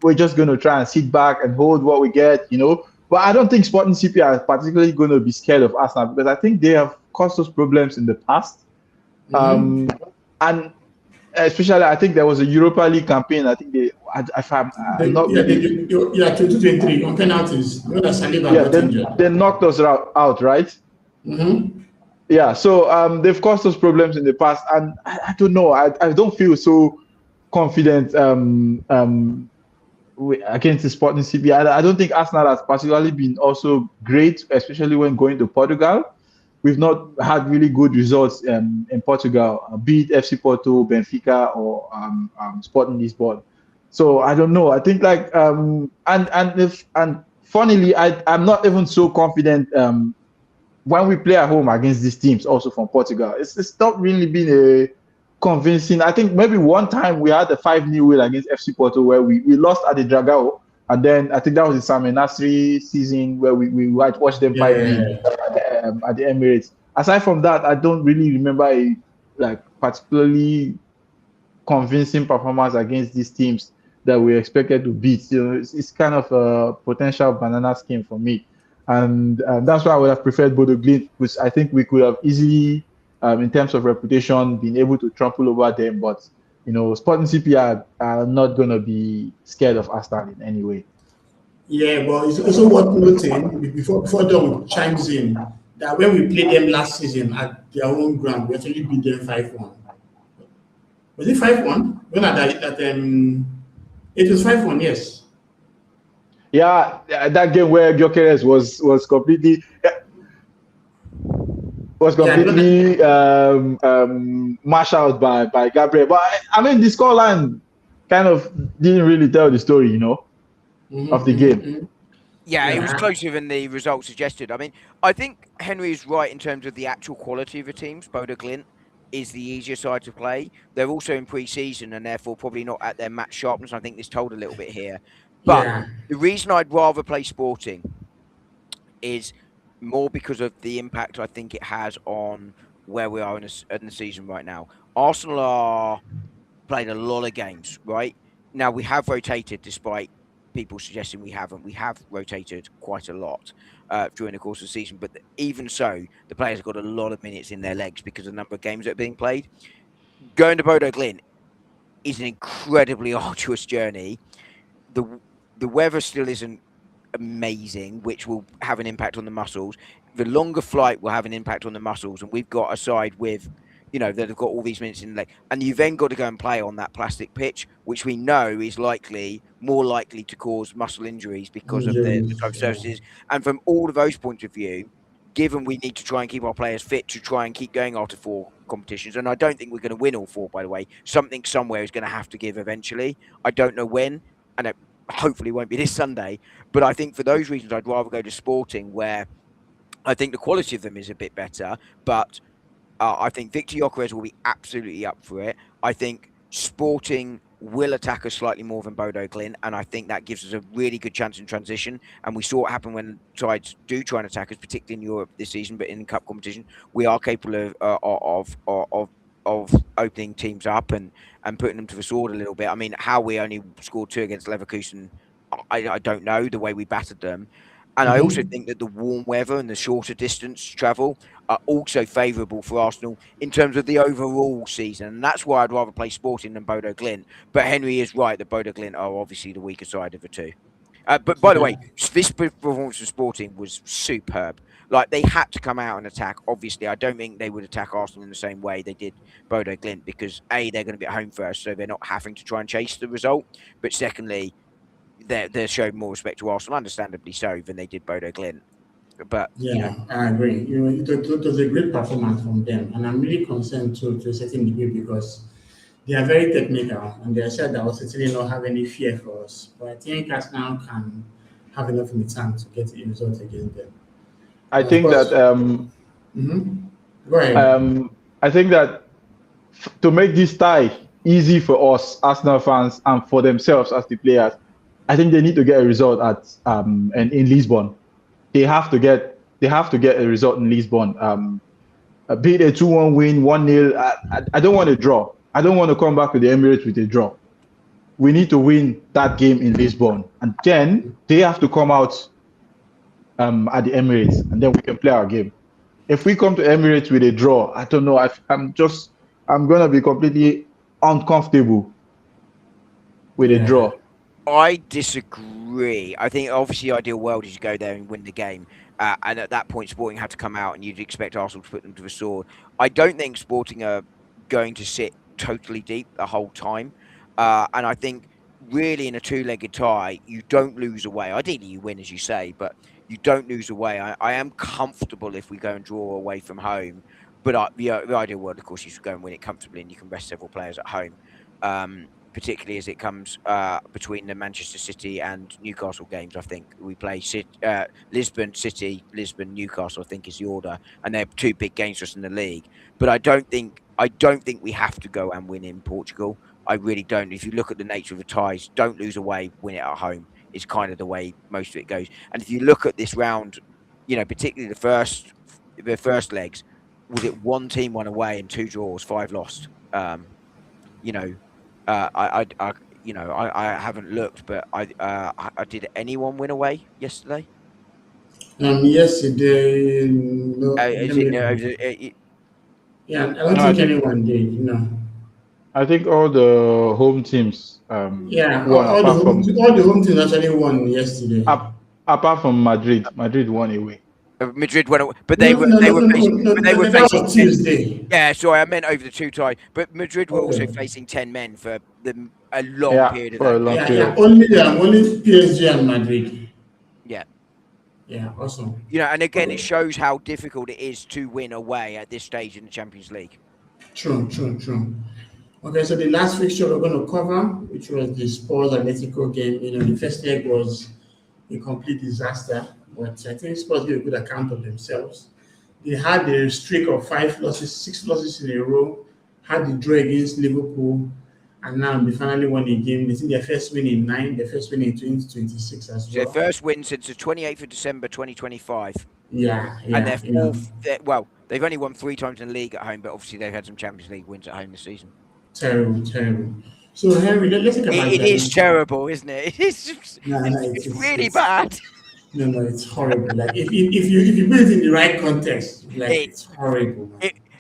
We're just going to try and sit back and hold what we get. But I don't think Sporting CP are particularly going to be scared of Arsenal because I think they have caused us problems in the past. And especially, I think there was a Europa League campaign. I think if I'm not really. 2023 on penalties. When Saliba got injured. They knocked us out, right? Mm-hmm. Yeah, so they've caused us problems in the past, and I don't know. I don't feel so confident against the Sporting CP. I don't think Arsenal has particularly been also great, especially when going to Portugal. We've not had really good results in Portugal, be it FC Porto, Benfica, or Sporting Lisbon. So I don't know. I think and funnily, I'm not even so confident when we play at home against these teams, also from Portugal. It's not really been a convincing. I think maybe one time we had a 5-0 win against FC Porto where we lost at the Dragao, and then I think that was the Sami Nasri season where we watched them 5-0 at the Emirates. Aside from that, I don't really remember a particularly convincing performance against these teams that we expected to beat. It's kind of a potential banana scheme for me. And that's why I would have preferred Bodo Glimt, which I think we could have easily, in terms of reputation, been able to trample over them. But, Sporting CP are not going to be scared of Arsenal in any way. Yeah, but it's also worth noting, before Don chimes in, that when we played them last season at their own ground, we actually beat them 5-1. Was it 5-1? When it was 5-1, yes. Yeah, that game where Gyökeres was completely marshaled by Gabriel. But I mean, the scoreline kind of didn't really tell the story, of the game. Yeah, it was closer than the results suggested. I mean, I think Henry is right in terms of the actual quality of the teams. Bodo Glimt is the easier side to play. They're also in pre-season and therefore probably not at their match sharpness. I think this told a little bit here. But the reason I'd rather play Sporting is more because of the impact I think it has on where we are in the season right now. Arsenal are playing a lot of games, right? Now, we have rotated despite people suggesting we haven't. We have rotated quite a lot during the course of the season, but even so, the players have got a lot of minutes in their legs because of the number of games that are being played. Going to Bodo Glimt is an incredibly arduous journey. The weather still isn't amazing, which will have an impact on the muscles. The longer flight will have an impact on the muscles, and we've got a side with, that have got all these minutes in the leg. And you've then got to go and play on that plastic pitch, which we know is more likely to cause muscle injuries because of the type of surfaces. And from all of those points of view, given we need to try and keep our players fit to try and keep going after 4 competitions, and I don't think we're going to win all 4, by the way. Something somewhere is going to have to give eventually. I don't know when, and it hopefully won't be this Sunday. But I think for those reasons, I'd rather go to Sporting, where I think the quality of them is a bit better, but I think Victor Gyökeres will be absolutely up for it. I think Sporting will attack us slightly more than Bodo Glimt, and I think that gives us a really good chance in transition. And we saw it happen when sides do try and attack us, particularly in Europe this season, but in cup competition, we are capable of opening teams up and putting them to the sword a little bit. I mean, how we only scored 2 against Leverkusen, I don't know, the way we battered them. And I also think that the warm weather and the shorter distance travel are also favourable for Arsenal in terms of the overall season. And that's why I'd rather play Sporting than Bodo Glimt. But Henry is right that Bodo Glimt are obviously the weaker side of the two. But by the way, this performance of Sporting was superb. Like, they had to come out and attack. Obviously, I don't think they would attack Arsenal in the same way they did Bodo Glimt, because A, they're going to be at home first, so they're not having to try and chase the result. But secondly, they're showing more respect to Arsenal, understandably so, than they did Bodo Glimt. But I agree. It was a great performance from them, and I'm really concerned to a certain degree, because they are very technical, and they said that will certainly not have any fear for us. But I think Arsenal can have enough in the tank to get a result against them. I think that Go ahead. I think that to make this tie easy for us Arsenal fans and for themselves as the players, I think they need to get a result at in Lisbon. They have to get a result in Lisbon. Be it a 2-1 win, 1-0. I don't want a draw. I don't want to come back to the Emirates with a draw. We need to win that game in Lisbon, and then they have to come out at the Emirates, and then we can play our game. If we come to Emirates with a draw, I don't know. I'm gonna be completely uncomfortable with a draw. I disagree. I think obviously the ideal world is you go there and win the game. And at that point, Sporting had to come out, and you'd expect Arsenal to put them to the sword. I don't think Sporting are going to sit totally deep the whole time. And I think really in a 2-legged tie, you don't lose away. Ideally, you win, as you say, but you don't lose away. I am comfortable if we go and draw away from home. But the ideal world, of course, is to go and win it comfortably, and you can rest several players at home. Particularly as it comes between the Manchester City and Newcastle games. I think we play Lisbon, City, Lisbon, Newcastle, I think is the order, and they're 2 big games for us in the league. But I don't think we have to go and win in Portugal. I really don't. If you look at the nature of the ties, don't lose away, win it at home. It's kind of the way most of it goes. And if you look at this round, particularly the first legs, was it 1 team won away and 2 draws, 5 lost? I haven't looked, but I did anyone win away yesterday? Yesterday, no. I don't think anyone did. No. I think all the home teams. All the home teams actually won yesterday. Apart from Madrid, Madrid won away. Madrid went away, but they were facing Tuesday. Yeah, sorry, I meant over the 2 ties. But Madrid were also facing 10 men for a long period of that. Only PSG and Madrid. Yeah, awesome. And again, it shows how difficult it is to win away at this stage in the Champions League. True. Okay, so the last fixture we're going to cover, which was the Spurs Atletico game, the first leg was a complete disaster, but I think Spurs gave a good account of themselves. They had a streak of 6 losses in a row, had the draw against Liverpool, and now they finally won a game. They think their first win in 9, their first win in 2026 as well. Their first win since the 28th of December 2025. And their fourth. They've only won 3 times in the league at home, but obviously they've had some Champions League wins at home this season. Terrible. So Henry, let's think about it. It is terrible, isn't it? It's really bad. No, it's horrible. Like if you put it in the right context, it's horrible.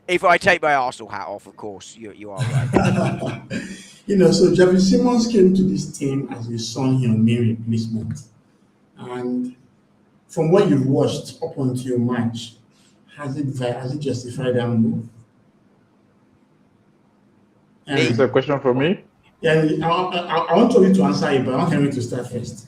If I take my Arsenal hat off, of course, you are right. So Javi Simons came to this team as a Son Heung-min replacement, and from what you've watched up until your match, has it justified that move? Is that a question for me? Yeah, I want you to answer it, but I want Henry to start first.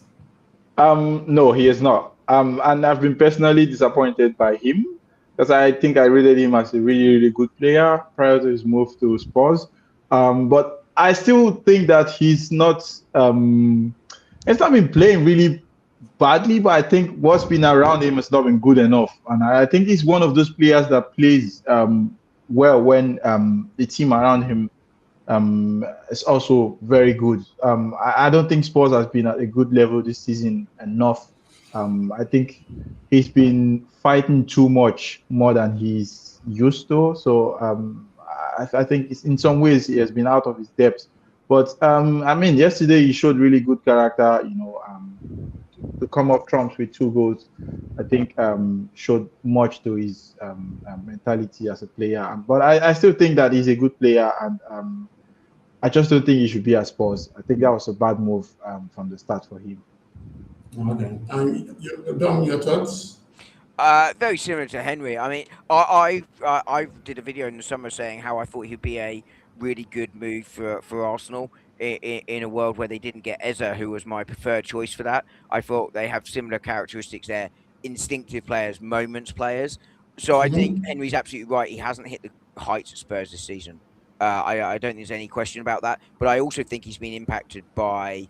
No, he is not. And I've been personally disappointed by him. because I think I rated him as a really, really good player prior to his move to Spurs. But I still think that he's not been playing really badly, but I think what's been around him has not been good enough. And I think he's one of those players that plays well when the team around him is also very good. I don't think Spurs has been at a good level this season enough. I think he's been fighting too much more than he's used to. So I think in some ways he has been out of his depth. But I mean, yesterday he showed really good character. To come off trumps with 2 goals, I think showed much to his mentality as a player. But I still think that he's a good player, and I just don't think he should be at Spurs. I think that was a bad move from the start for him. Okay. And Dom, your thoughts? Very similar to Henry. I mean, I did a video in the summer saying how I thought he'd be a really good move for Arsenal in a world where they didn't get Eza, who was my preferred choice for that. I thought they have similar characteristics there: instinctive players, moments players. So I think Mm-hmm. Henry's absolutely right. He hasn't hit the heights of Spurs this season. I don't think there's any question about that. But I also think he's been impacted by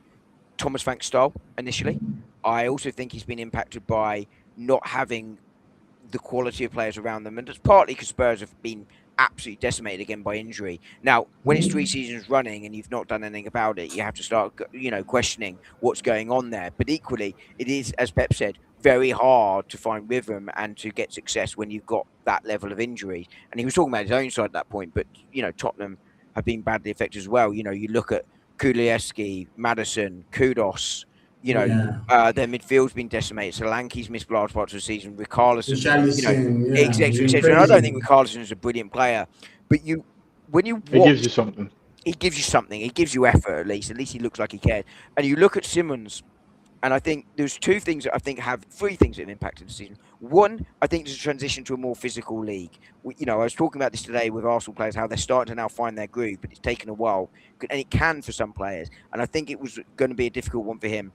Thomas Frank's style initially. I also think he's been impacted by not having the quality of players around them, and it's partly because Spurs have been absolutely decimated again by injury. Now, when it's 3 seasons running and you've not done anything about it, you have to start, questioning what's going on there. But equally, it is, as Pep said, very hard to find rhythm and to get success when you've got that level of injury. And he was talking about his own side at that point, but Tottenham have been badly affected as well. You look at Kulievski, Madison, Kudos. Yeah. Their midfield's been decimated. Solanke's missed large parts of the season. Richarlison, Richarlison, yeah, etc., been etc. And I don't crazy. think Richarlison is a brilliant player, but when you It gives watch, you something. he gives you something. He gives you effort at least. At least he looks like he cared. And you look at Simmons, and I think there's 2 things that I think have 3 things that have impacted the season. One, I think there's a transition to a more physical league. I was talking about this today with Arsenal players, how they're starting to now find their groove, but it's taken a while, and it can for some players. And I think it was going to be a difficult one for him.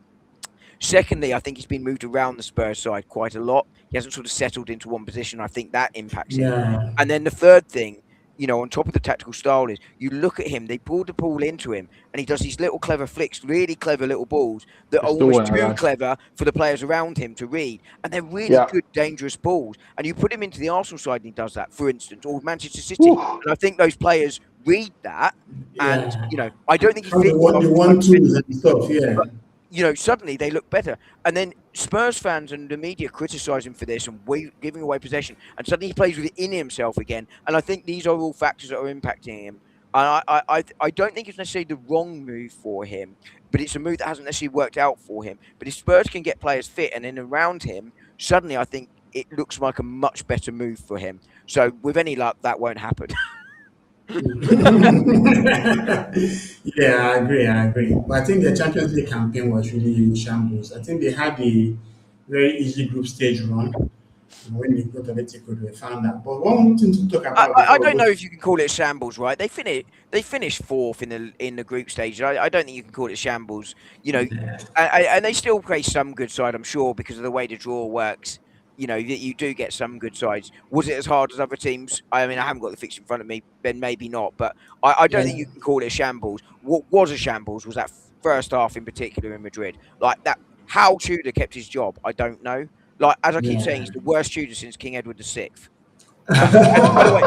Secondly, I think he's been moved around the Spurs side quite a lot. He hasn't sort of settled into one position. I think that impacts him. Yeah. And then the third thing, on top of the tactical style is you look at him, they pulled the ball into him, and he does these little clever flicks, really clever little balls that are It's the almost one, too that. clever for the players around him to read. And they're really Yeah. good, dangerous balls. And you put him into the Arsenal side and he does that, for instance, or Manchester City. Whew. And I think those players read that. And, Yeah. I don't think he How they fits want the Arsenal side one twos and stuff, yeah. suddenly they look better. And then Spurs fans and the media criticise him for this and giving away possession. And suddenly he plays within himself again. And I think these are all factors that are impacting him. And I don't think it's necessarily the wrong move for him, but it's a move that hasn't necessarily worked out for him. But if Spurs can get players fit and then around him, suddenly I think it looks like a much better move for him. So with any luck, that won't happen. Yeah, I agree. But I think the Champions League campaign was really in shambles. I think they had a very easy group stage run. And when they got Atletico, they found that. But one thing to talk I, about I I before we don't go know to if you can call it shambles, right? They finished fourth in the group stage. I don't think you can call it shambles. And they still play some good side, I'm sure, because of the way the draw works. You do get some good sides. Was it as hard as other teams? I mean, I haven't got the fixture in front of me, then maybe not. But I don't think yeah, you can call it a shambles. What was a shambles was that first half in particular in Madrid. Like that, how Tudor kept his job, I don't know. Like as I keep saying, yeah. he's the worst Tudor since King Edward VI. And by the way,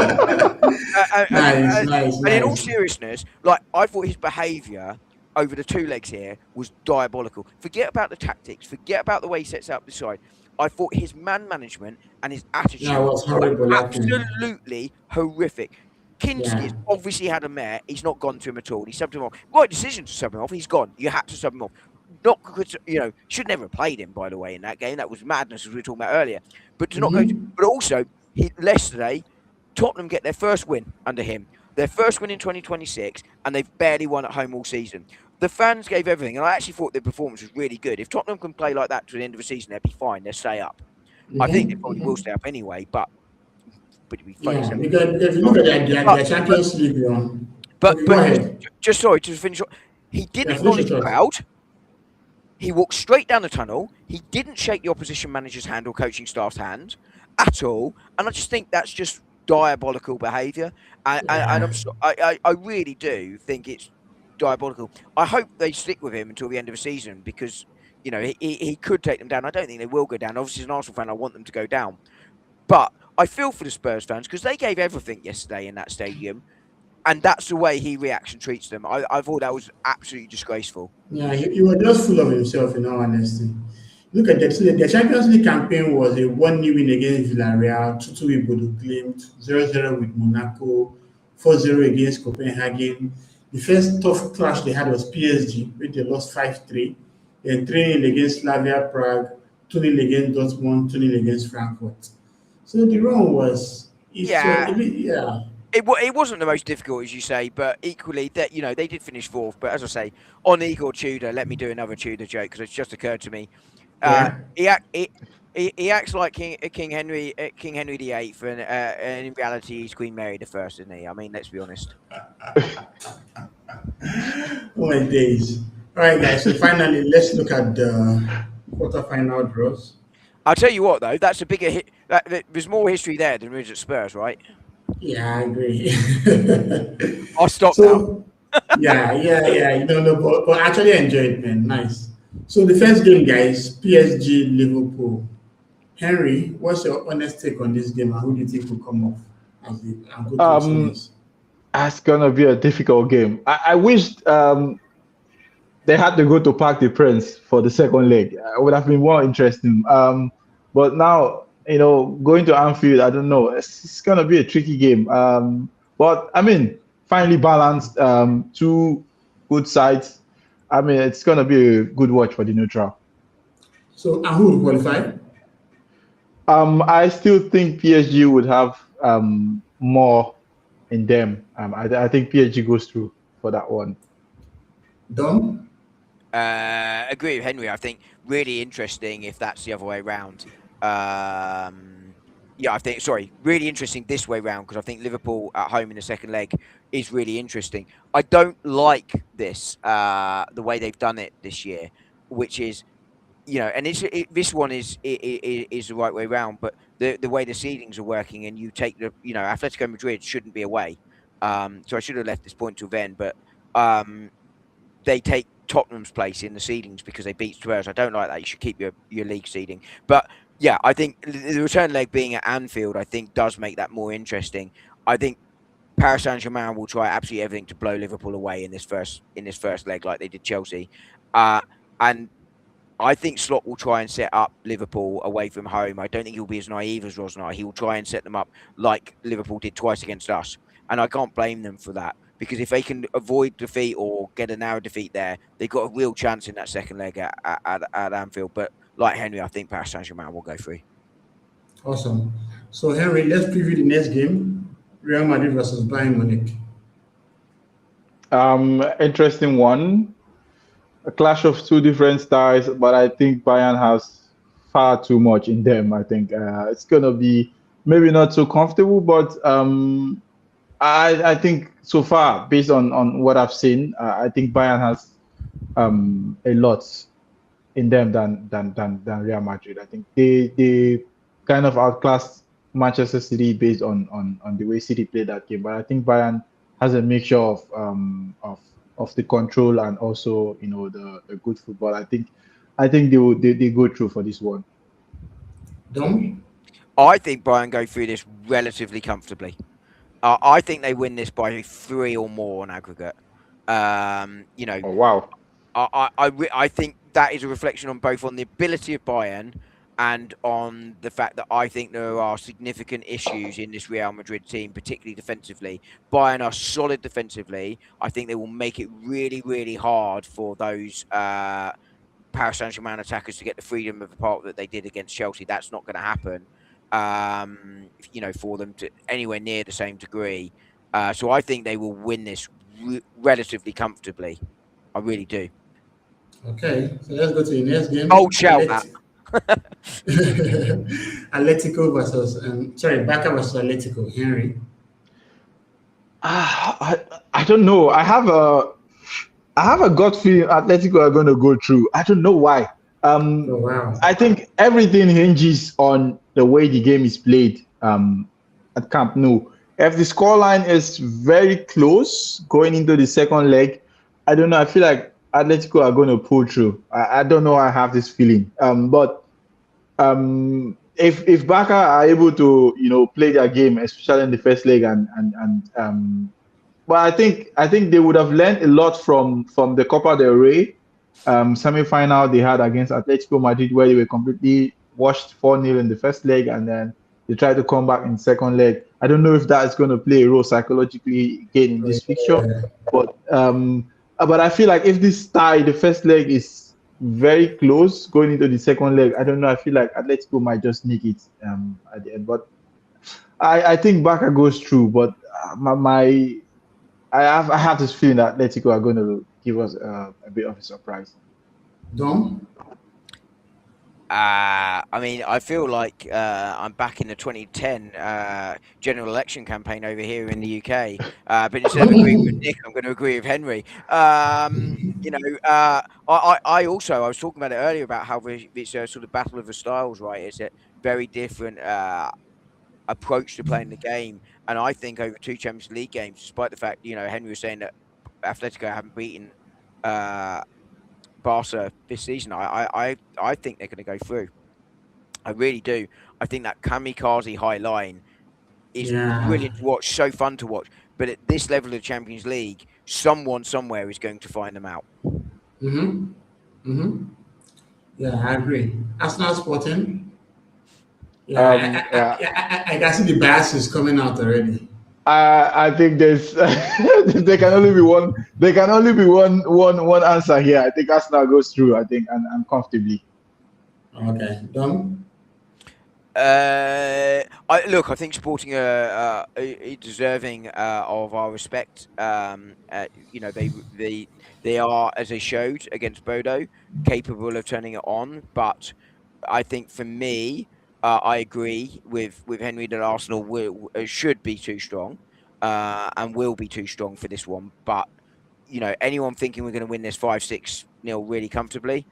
Nice, nice, and in all nice. seriousness, like I thought his behaviour over the 2 legs here was diabolical. Forget about the tactics, forget about the way he sets up the side. I thought his man management and his Yeah, it attitude was were horrible last time. absolutely horrific. Kinski Yeah, has obviously had a mare. He's not gone to him at all. He subbed him off. Right decision to sub him off. He's gone. You had to sub him off. Not good. Should never have played him, by the way, in that game. That was madness, as we were talking about earlier. But to not go. But also, yesterday, Tottenham get their first win under him. Their first win in 2026, and they've barely won at home all season. The fans gave everything, and I actually thought their performance was really good. If Tottenham can play like that to the end of the season, they'll be fine. They'll stay up. I think they probably will stay up anyway, but it'd be funny. yeah. Because if you look at their Champions League run, okay, go But ahead. just sorry to finish. He didn't Yeah, finish acknowledge the your thought. crowd. He walked straight down the tunnel. He didn't shake the opposition manager's hand or coaching staff's hand. at all. And I just think that's just diabolical behaviour. And Yeah. I really do think it's diabolical. I hope they stick with him until the end of the season because, he could take them down. I don't think they will go down. Obviously, as an Arsenal fan, I want them to go down. But I feel for the Spurs fans because they gave everything yesterday in that stadium. And that's the way he reacts and treats them. I thought that was absolutely disgraceful. Yeah, he was just full of himself, in all honesty. Look at that. So the Champions League campaign was a 1-0 win against Villarreal, 2-2 with Bodo Glimt, 0-0 with Monaco, 4-0 against Copenhagen. The first tough clash they had was PSG, where they lost 5-3. Then 3-0 against Slavia Prague, 2-0 against Dortmund, 2-0 against Frankfurt. So the run was, Yeah. yeah. It wasn't the most difficult, as you say, but equally, that they did finish fourth. But as I say, on Igor Tudor, let me do another Tudor joke because it's just occurred to me. Yeah. He acts like King Henry VIII, and in reality, he's Queen Mary the First, isn't he? I mean, let's be honest. Oh my days. All right, guys. So finally, let's look at the quarterfinal draws. I'll tell you what, though, that's a bigger hit. There's more history there than there is at Spurs, right? Yeah, I agree. I'll stop now. So, yeah. No, but I actually enjoyed it, man. Nice. So the first game, guys, PSG Liverpool. Henry, what's your honest take on this game, and who do you think will come off as the and go to excellence? That's gonna be a difficult game. I wish they had to go to Parc des Princes for the second leg. It would have been more interesting. But now, going to Anfield, I don't know. It's gonna be a tricky game. But I mean, finally balanced. Two good sides. I mean, it's gonna be a good watch for the neutral. So, and who will qualify? I still think PSG would have more in them. I think PSG goes through for that one. Dom? Agree with Henry. I think really interesting if that's the other way around. Really interesting this way round because I think Liverpool at home in the second leg is really interesting. I don't like this, the way they've done it this year, which is, and this one is the right way round, but the way the seedings are working and you take Atletico Madrid shouldn't be away. So I should have left this point till then, but they take Tottenham's place in the seedings because they beat Spurs. I don't like that. You should keep your league seeding. But yeah, I think the return leg being at Anfield, I think does make that more interesting. I think Paris Saint-Germain will try absolutely everything to blow Liverpool away in this first leg, like they did Chelsea. And I think Slot will try and set up Liverpool away from home. I don't think he'll be as naive as Rosnar. He will try and set them up like Liverpool did twice against us. And I can't blame them for that. Because if they can avoid defeat or get a narrow defeat there, they've got a real chance in that second leg at Anfield. But like Henry, I think Paris Saint-Germain will go through. Awesome. So, Henry, let's preview the next game. Real Madrid versus Bayern Munich. Interesting one. A clash of two different styles, but I think Bayern has far too much in them. I think it's going to be maybe not so comfortable, but I think so far, based on what I've seen, I think Bayern has a lot in them than Real Madrid. I think they kind of outclassed Manchester City based on the way City played that game. But I think Bayern has a mixture of the control and also the good football. I think they go through for this one. Dom? I think Bayern go through this relatively comfortably. I think they win this by 3 or more on aggregate. Oh wow! I think that is a reflection on both on the ability of Bayern and on the fact that I think there are significant issues in this Real Madrid team, particularly defensively. Bayern are solid defensively. I think they will make it really, really hard for those Paris Saint-Germain attackers to get the freedom of the park that they did against Chelsea. That's not going to happen. For them to anywhere near the same degree. So I think they will win this relatively comfortably. I really do. Okay, so let's go to the next game. Old shout that. Atletico versus, Barca versus Atletico. Henry. I don't know. I have a gut feeling Atletico are going to go through. I don't know why. Oh, wow. I think everything hinges on the way the game is played at Camp Nou. If the scoreline is very close going into the second leg, I don't know. I feel like Atletico are going to pull through. I don't know. I have this feeling. But if Barca are able to play their game, especially in the first leg, but I think they would have learned a lot from the Copa del Rey semi-final they had against Atletico Madrid, where they were completely washed 4-0 in the first leg, and then they tried to come back in the second leg. I don't know if that is going to play a role psychologically again in this fixture, but I feel like if this tie, the first leg is very close going into the second leg, I don't know. I feel like Atletico might just nick it at the end, but I think Barca goes through. But I have this feeling that Atletico are going to give us a bit of a surprise. Dom? I mean, I feel like I'm back in the 2010 general election campaign over here in the UK. But instead of agreeing with Nick, I'm going to agree with Henry. I was talking about it earlier about how it's a sort of battle of the styles, right? It's a very different approach to playing the game. And I think over 2 Champions League games, despite the fact, Henry was saying that Atletico haven't beaten Barca this season, I think they're going to go through. I really do. I think that kamikaze high line is brilliant to watch, so fun to watch. But at this level of Champions League, someone somewhere is going to find them out. Yeah, I agree. Arsenal Sporting. I can see the biases coming out already. I think there's there can only be one. There can only be one answer here. I think Arsenal goes through. I think and comfortably. Okay, Dom. I think Sporting are deserving of our respect. They are, as they showed against Bodo, capable of turning it on. But I think for me, I agree with Henry that Arsenal should be too strong and will be too strong for this one. But anyone thinking we're going to win this 5-6-0 really comfortably,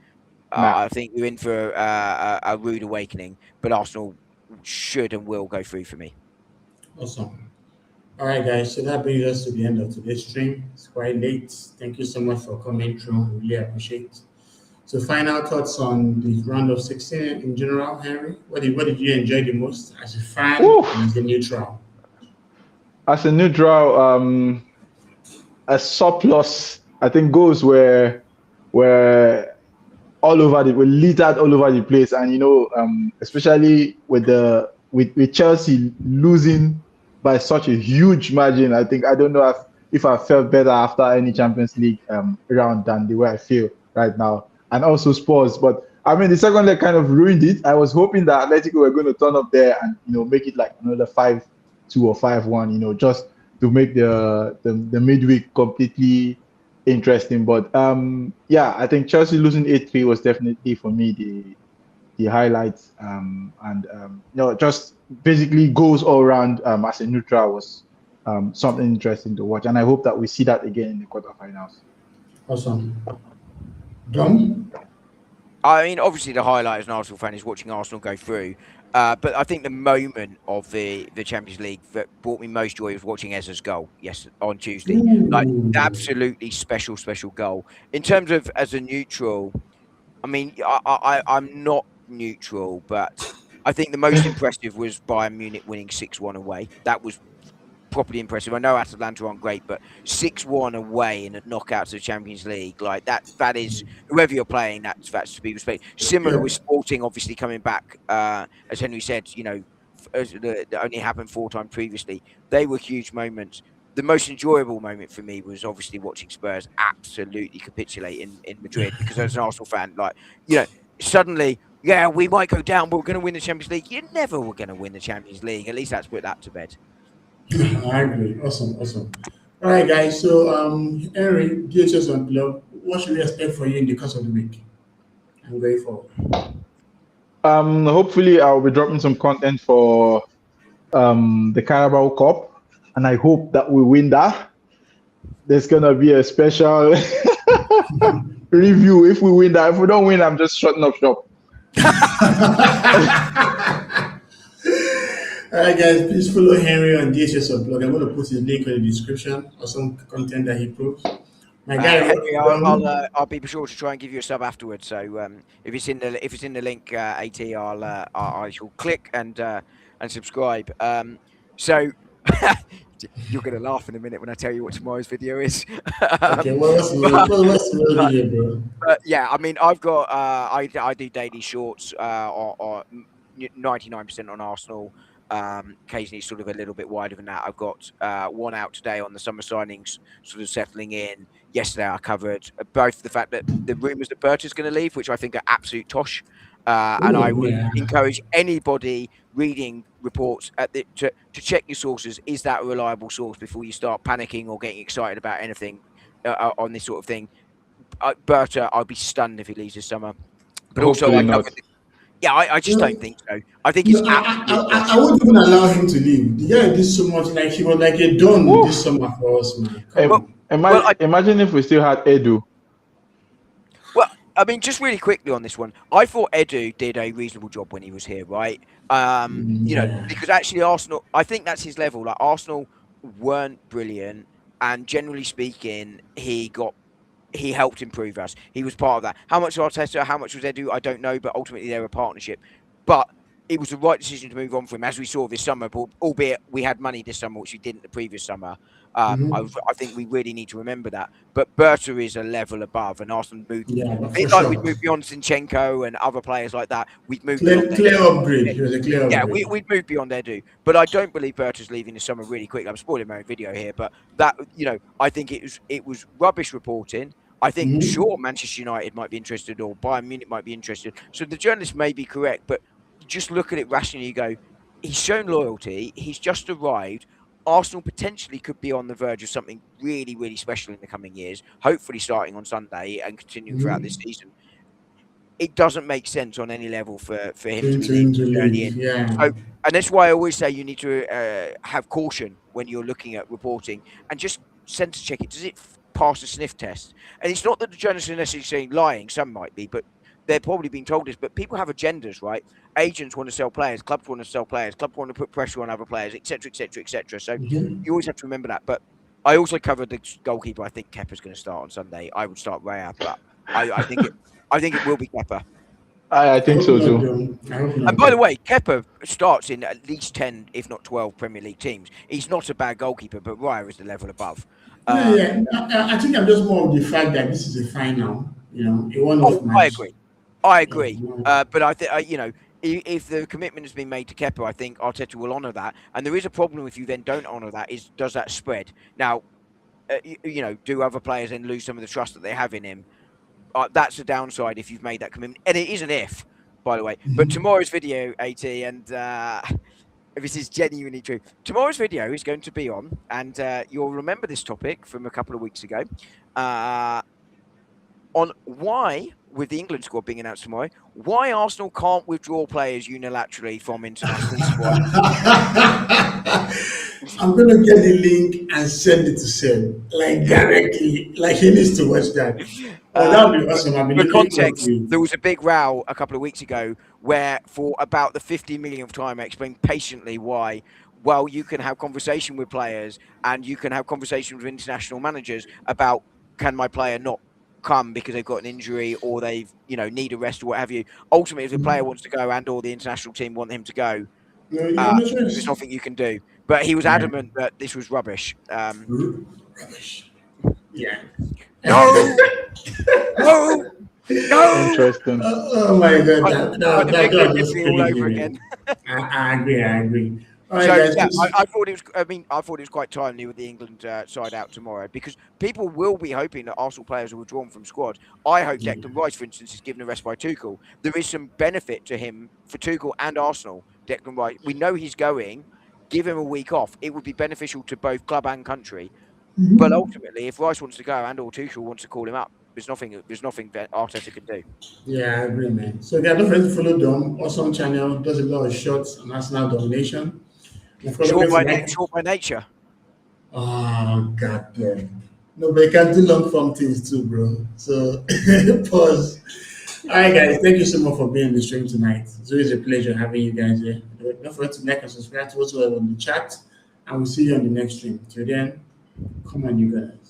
I think you're in for a rude awakening, but Arsenal should and will go through for me. Awesome. All right, guys. So that brings us to the end of today's stream. It's quite late. Thank you so much for coming through. Really appreciate it. So, final thoughts on the round of 16 in general, Henry. What did you enjoy the most as a fan and as a neutral? As a neutral, a surplus. I think goals were all over were littered all over the place, and especially with Chelsea losing by such a huge margin. I don't know if I felt better after any Champions League round than the way I feel right now, and also Spurs. But I mean, the second leg kind of ruined it. I was hoping that Atletico were going to turn up there and make it like another 5-2 or 5-1. Just to make the midweek completely interesting. But I think Chelsea losing 8-3 was definitely for me the highlights. Just basically goals all around as a neutral was something interesting to watch, and I hope that we see that again in the quarterfinals. Awesome. Dom? I mean, obviously the highlight as an Arsenal fan is watching Arsenal go through. But I think the moment of the Champions League that brought me most joy was watching Ezra's goal on Tuesday. Like, absolutely special goal. In terms of as a neutral, I mean, I'm not neutral, but I think the most impressive was Bayern Munich winning 6-1 away. That was properly impressive. I know Atalanta aren't great, but 6-1 away in a knockouts of the Champions League, like that is whoever you're playing, that's to be respected. Similar with Sporting, obviously coming back, as Henry said, that only happened 4 times previously. They were huge moments. The most enjoyable moment for me was obviously watching Spurs absolutely capitulate in Madrid, because as an Arsenal fan, suddenly, we might go down, but we're going to win the Champions League. You never were going to win the Champions League. At least let's put that to bed. I agree. Awesome. All right, guys. So, Henry, DHS on club. What should we expect for you in the course of the week and going forward? Hopefully, I'll be dropping some content for the Carabao Cup, and I hope that we win that. There's gonna be a special review. If we win that, if we don't win, I'm just shutting up shop. All right, guys, please follow Henry on DHS blog. I'm going to put his link in the description or some content that he posts. My guy, Henry, I'll be sure to try and give you a sub afterwards. So if it's in the link, At, I shall click and subscribe. So you're going to laugh in a minute when I tell you what tomorrow's video is. Okay, what's the video, bro? Yeah, I mean, I've got I do daily shorts or 99% on Arsenal. Occasionally sort of a little bit wider than that. I've got one out today on the summer signings sort of settling in. Yesterday I covered both the fact that the rumours that Berta's going to leave, which I think are absolute tosh, and I would encourage anybody reading reports to check your sources. Is that a reliable source before you start panicking or getting excited about anything on this sort of thing? Berta, I'd be stunned if he leaves this summer. But Hopefully also, not. I just don't think so. I think it's I wouldn't even allow him to leave. The guy did so much, like he was like a don this summer for us, man. Imagine if we still had Edu. Well, I mean, just really quickly on this one, I thought Edu did a reasonable job when he was here, right? You know, because actually Arsenal, I think that's his level. Like Arsenal weren't brilliant, and generally speaking, he helped improve us. He was part of that. How much was Arteta, how much was Edu, I don't know, but ultimately they're a partnership. But it was the right decision to move on from him, as we saw this summer, albeit we had money this summer, which we didn't the previous summer. I think we really need to remember that. But Berta is a level above, and Arsenal moved. We've moved beyond Zinchenko and other players like that. We've moved clear upgrade. He was a clear upgrade. Yeah, we've moved beyond Edu. But I don't believe Berta's leaving this summer really quick. I'm spoiling my own video here, but that, you know, I think it was rubbish reporting. I think, sure, Manchester United might be interested or Bayern Munich might be interested. So the journalist may be correct, but just look at it rationally. You go, he's shown loyalty. He's just arrived. Arsenal potentially could be on the verge of something really, really special in the coming years, hopefully starting on Sunday and continuing throughout this season. It doesn't make sense on any level for him to leave. So, and that's why I always say you need to have caution when you're looking at reporting and just sense check it. Does it pass a sniff test? And it's not that the journalists are necessarily saying lying, some might be, but they're probably being told this. But people have agendas, right? Agents want to sell players, clubs want to sell players, clubs want to put pressure on other players, etc., etc., etc. So you always have to remember that. But I also covered the goalkeeper. I think Kepa's going to start on Sunday. I would start Raya, but I think it will be Kepa. I think so too. And by the way, Kepa starts in at least 10, if not 12 Premier League teams. He's not a bad goalkeeper, but Raya is the level above. I think I'm just more of the fact that this is a final. You know, I agree. But I think you know, if the commitment has been made to Kepa, I think Arteta will honour that. And there is a problem if you then don't honour that. Does that spread? Now, you know, do other players then lose some of the trust that they have in him? That's the downside if you've made that commitment, and it is an if, by the way. But tomorrow's video, At, and this is genuinely true. Tomorrow's video is going to be on, and you'll remember this topic from a couple of weeks ago, on why, with the England squad being announced tomorrow, why Arsenal can't withdraw players unilaterally from international squad. I'm going to get the link and send it to Sam, like directly, like he needs to watch that. That would be awesome. For context, there was a big row a couple of weeks ago where for about the 50 millionth time I explained patiently why, well, you can have conversation with players and you can have conversations with international managers about, can my player not come because they've got an injury or they've, you know, need a rest or what have you. Ultimately, if the player wants to go and or the international team want him to go, there's nothing you can do. But he was adamant that this was rubbish. Rubbish. Yeah. No. Interesting. Oh my God. That's all over again. I agree. All right, So guys, yeah, I thought it was. I thought it was quite timely with the England side out tomorrow because people will be hoping that Arsenal players are withdrawn from squad. I hope Declan Rice, for instance, is given a rest by Tuchel. There is some benefit to him for Tuchel and Arsenal. Declan Rice, we know he's going. Give him a week off. It would be beneficial to both club and country. But ultimately, if Rice wants to go and or Tuchel wants to call him up, there's nothing that Arteta can do. Yeah, I agree, man. So yeah, don't forget to follow them. Awesome channel, does a lot of shots on Arsenal domination. Short by nature. Oh, God damn. No, but you can do long form things too, bro. So pause. All right, guys. Thank you so much for being in the stream tonight. It's always a pleasure having you guys here. Don't forget to like and subscribe to whatsoever on the chat, and we'll see you on the next stream. Till then, come on, you guys.